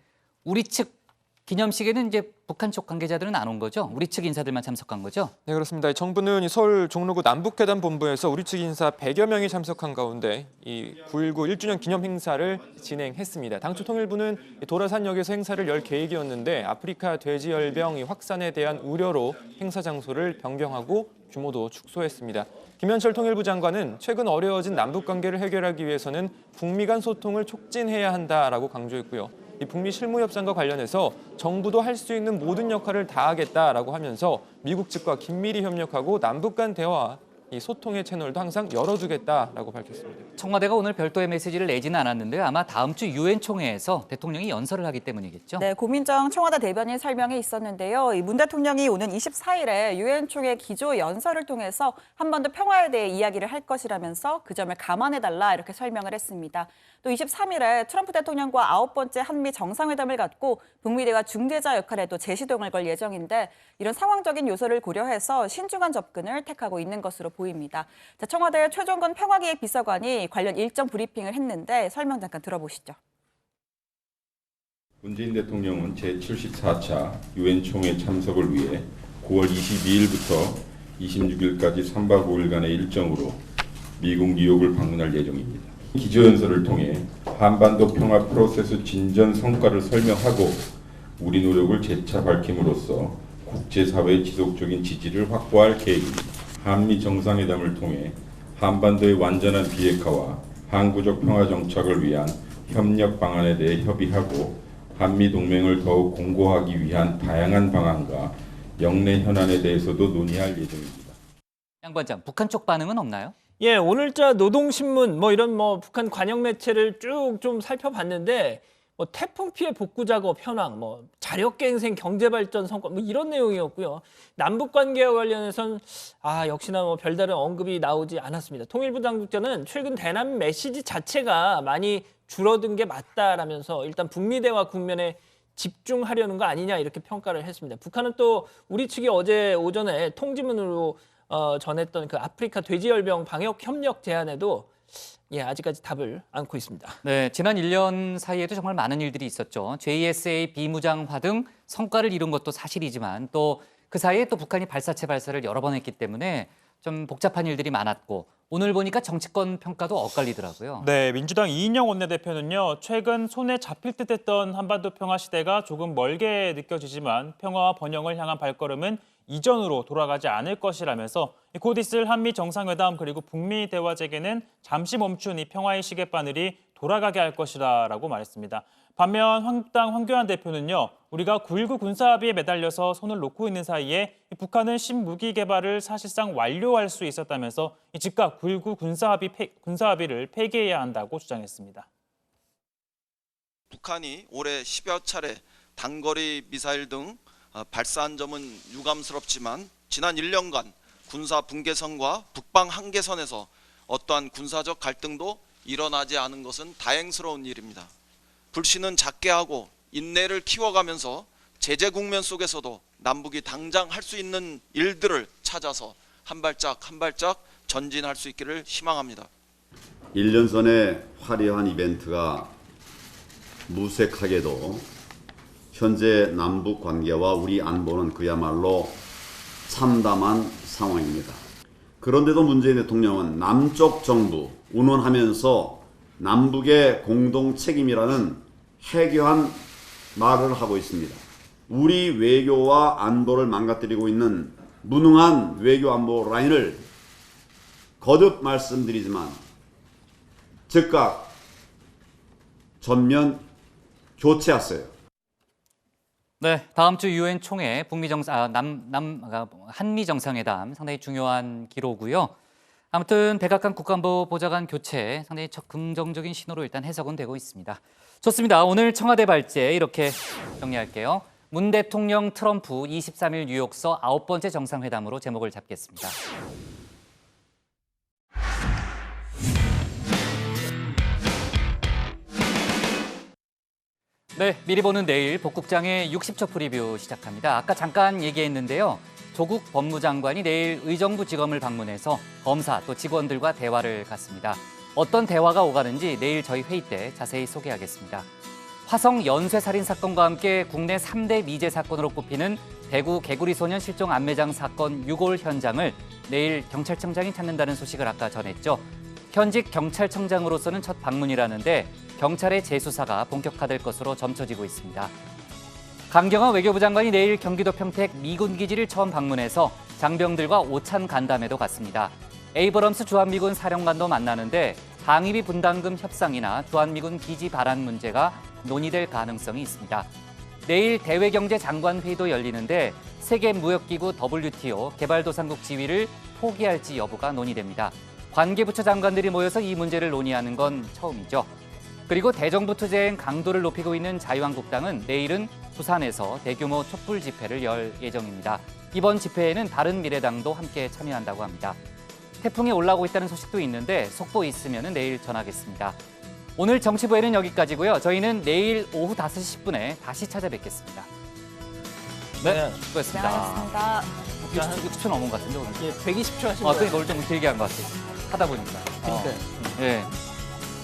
우리 측 기념식에는 이제 북한 쪽 관계자들은 안 온 거죠? 우리 측 인사들만 참석한 거죠? 네, 그렇습니다. 정부는 서울 종로구 남북회담 본부에서 우리 측 인사 100여 명이 참석한 가운데 이 9.19 1주년 기념 행사를 진행했습니다. 당초 통일부는 도라산역에서 행사를 열 계획이었는데 아프리카 돼지열병 확산에 대한 우려로 행사 장소를 변경하고 규모도 축소했습니다. 김현철 통일부 장관은 최근 어려워진 남북관계를 해결하기 위해서는 북미 간 소통을 촉진해야 한다라고 강조했고요. 이 북미 실무 협상과 관련해서 정부도 할 수 있는 모든 역할을 다하겠다라고 하면서 미국 측과 긴밀히 협력하고 남북 간 대화, 이 소통의 채널도 항상 열어두겠다라고 밝혔습니다. 청와대가 오늘 별도의 메시지를 내지는 않았는데 아마 다음 주 유엔 총회에서 대통령이 연설을 하기 때문이겠죠? 네, 고민정 청와대 대변인 설명이 있었는데요. 이 문 대통령이 오는 24일에 유엔 총회 기조 연설을 통해서 한 번 더 평화에 대해 이야기를 할 것이라면서 그 점을 감안해달라 이렇게 설명을 했습니다. 또 23일에 트럼프 대통령과 9번째 한미 정상회담을 갖고 북미 대화 중재자 역할에도 재시동을 걸 예정인데 이런 상황적인 요소를 고려해서 신중한 접근을 택하고 있는 것으로 보입니다. 자, 청와대 최종건 평화기획 비서관이 관련 일정 브리핑을 했는데 설명 잠깐 들어보시죠. 문재인 대통령은 제74차 유엔 총회 참석을 위해 9월 22일부터 26일까지 3박 5일간의 일정으로 미국 뉴욕을 방문할 예정입니다. 기조연설을 통해 한반도 평화 프로세스 진전 성과를 설명하고 우리 노력을 재차 밝힘으로써 국제사회의 지속적인 지지를 확보할 계획입니다. 한미 정상회담을 통해 한반도의 완전한 비핵화와 항구적 평화 정착을 위한 협력 방안에 대해 협의하고 한미 동맹을 더욱 공고하기 위한 다양한 방안과 영내 현안에 대해서도 논의할 예정입니다. 양반장, 북한 쪽 반응은 없나요? 예, 오늘자 노동신문 이런 북한 관영 매체를 쭉 좀 살펴봤는데 뭐 태풍 피해 복구 작업 현황, 뭐 자력갱생 경제발전 성과 뭐 이런 내용이었고요. 남북 관계와 관련해서는 역시나 뭐 별다른 언급이 나오지 않았습니다. 통일부 당국자는 최근 대남 메시지 자체가 많이 줄어든 게 맞다라면서 일단 북미 대화 국면에 집중하려는 거 아니냐 이렇게 평가를 했습니다. 북한은 또 우리 측이 어제 오전에 통지문으로 전했던 그 아프리카 돼지열병 방역 협력 제안에도 아직까지 답을 않고 있습니다. 네, 지난 1년 사이에도 정말 많은 일들이 있었죠. JSA 비무장화 등 성과를 이룬 것도 사실이지만 또 그 사이에 또 북한이 발사체 발사를 여러 번 했기 때문에 좀 복잡한 일들이 많았고 오늘 보니까 정치권 평가도 엇갈리더라고요. 네, 민주당 이인영 원내대표는요. 최근 손에 잡힐 듯했던 한반도 평화 시대가 조금 멀게 느껴지지만 평화와 번영을 향한 발걸음은 이전으로 돌아가지 않을 것이라면서 곧 있을 한미 정상회담 그리고 북미 대화 재개는 잠시 멈춘 이 평화의 시계바늘이 돌아가게 할 것이라고 말했습니다. 반면 한국당 황교안 대표는요. 우리가 9.19 군사합의에 매달려서 손을 놓고 있는 사이에 북한은 신무기 개발을 사실상 완료할 수 있었다면서 즉각 9.19 군사합의를 폐기해야 한다고 주장했습니다. 북한이 올해 10여 차례 단거리 미사일 등 발사한 점은 유감스럽지만 지난 1년간 군사 분계선과 북방 한계선에서 어떠한 군사적 갈등도 일어나지 않은 것은 다행스러운 일입니다. 불신은 작게 하고 인내를 키워가면서 제재 국면 속에서도 남북이 당장 할 수 있는 일들을 찾아서 한 발짝 한 발짝 전진할 수 있기를 희망합니다. 1년 전에 화려한 이벤트가 무색하게도 현재 남북 관계와 우리 안보는 그야말로 참담한 상황입니다. 그런데도 문재인 대통령은 남쪽 정부 운운하면서 남북의 공동 책임이라는 해괴한 말을 하고 있습니다. 우리 외교와 안보를 망가뜨리고 있는 무능한 외교 안보 라인을 거듭 말씀드리지만 즉각 전면 교체하세요. 네, 다음 주 유엔 총회 한미 정상회담 상당히 중요한 기로고요. 아무튼 백악관 국가안보 보좌관 교체 상당히 긍정적인 신호로 일단 해석은 되고 있습니다. 좋습니다. 오늘 청와대 발제 이렇게 정리할게요. 문 대통령 트럼프 23일 뉴욕서 9번째 정상회담으로 제목을 잡겠습니다. 네, 미리 보는 내일 복국장의 60초 프리뷰 시작합니다. 아까 잠깐 얘기했는데요. 조국 법무장관이 내일 의정부지검을 방문해서 검사 또 직원들과 대화를 갖습니다. 어떤 대화가 오가는지 내일 저희 회의 때 자세히 소개하겠습니다. 화성 연쇄살인 사건과 함께 국내 3대 미제 사건으로 꼽히는 대구 개구리 소년 실종 안매장 사건 유골 현장을 내일 경찰청장이 찾는다는 소식을 아까 전했죠. 현직 경찰청장으로서는 첫 방문이라는데 경찰의 재수사가 본격화될 것으로 점쳐지고 있습니다. 강경화 외교부 장관이 내일 경기도 평택 미군 기지를 처음 방문해서 장병들과 오찬 간담회도 갖습니다. 에이브럼스 주한미군 사령관도 만나는데 방위비 분담금 협상이나 주한미군 기지 발안 문제가 논의될 가능성이 있습니다. 내일 대외경제장관회의도 열리는데 세계무역기구 WTO 개발도상국 지위를 포기할지 여부가 논의됩니다. 관계부처 장관들이 모여서 이 문제를 논의하는 건 처음이죠. 그리고 대정부 투쟁 강도를 높이고 있는 자유한국당은 내일은 부산에서 대규모 촛불 집회를 열 예정입니다. 이번 집회에는 바른미래당도 함께 참여한다고 합니다. 태풍이 올라오고 있다는 소식도 있는데 속보 있으면 내일 전하겠습니다. 오늘 정치부에는 여기까지고요. 저희는 내일 오후 5시 10분에 다시 찾아뵙겠습니다. 네, 수고했습니다. 고생하셨습니다. 60초 넘은 것 같은데 오늘. 120초 하신 거예요. 오늘 좀 길게 한 것 같아요. 하다 보니까. 그러니까요. 네.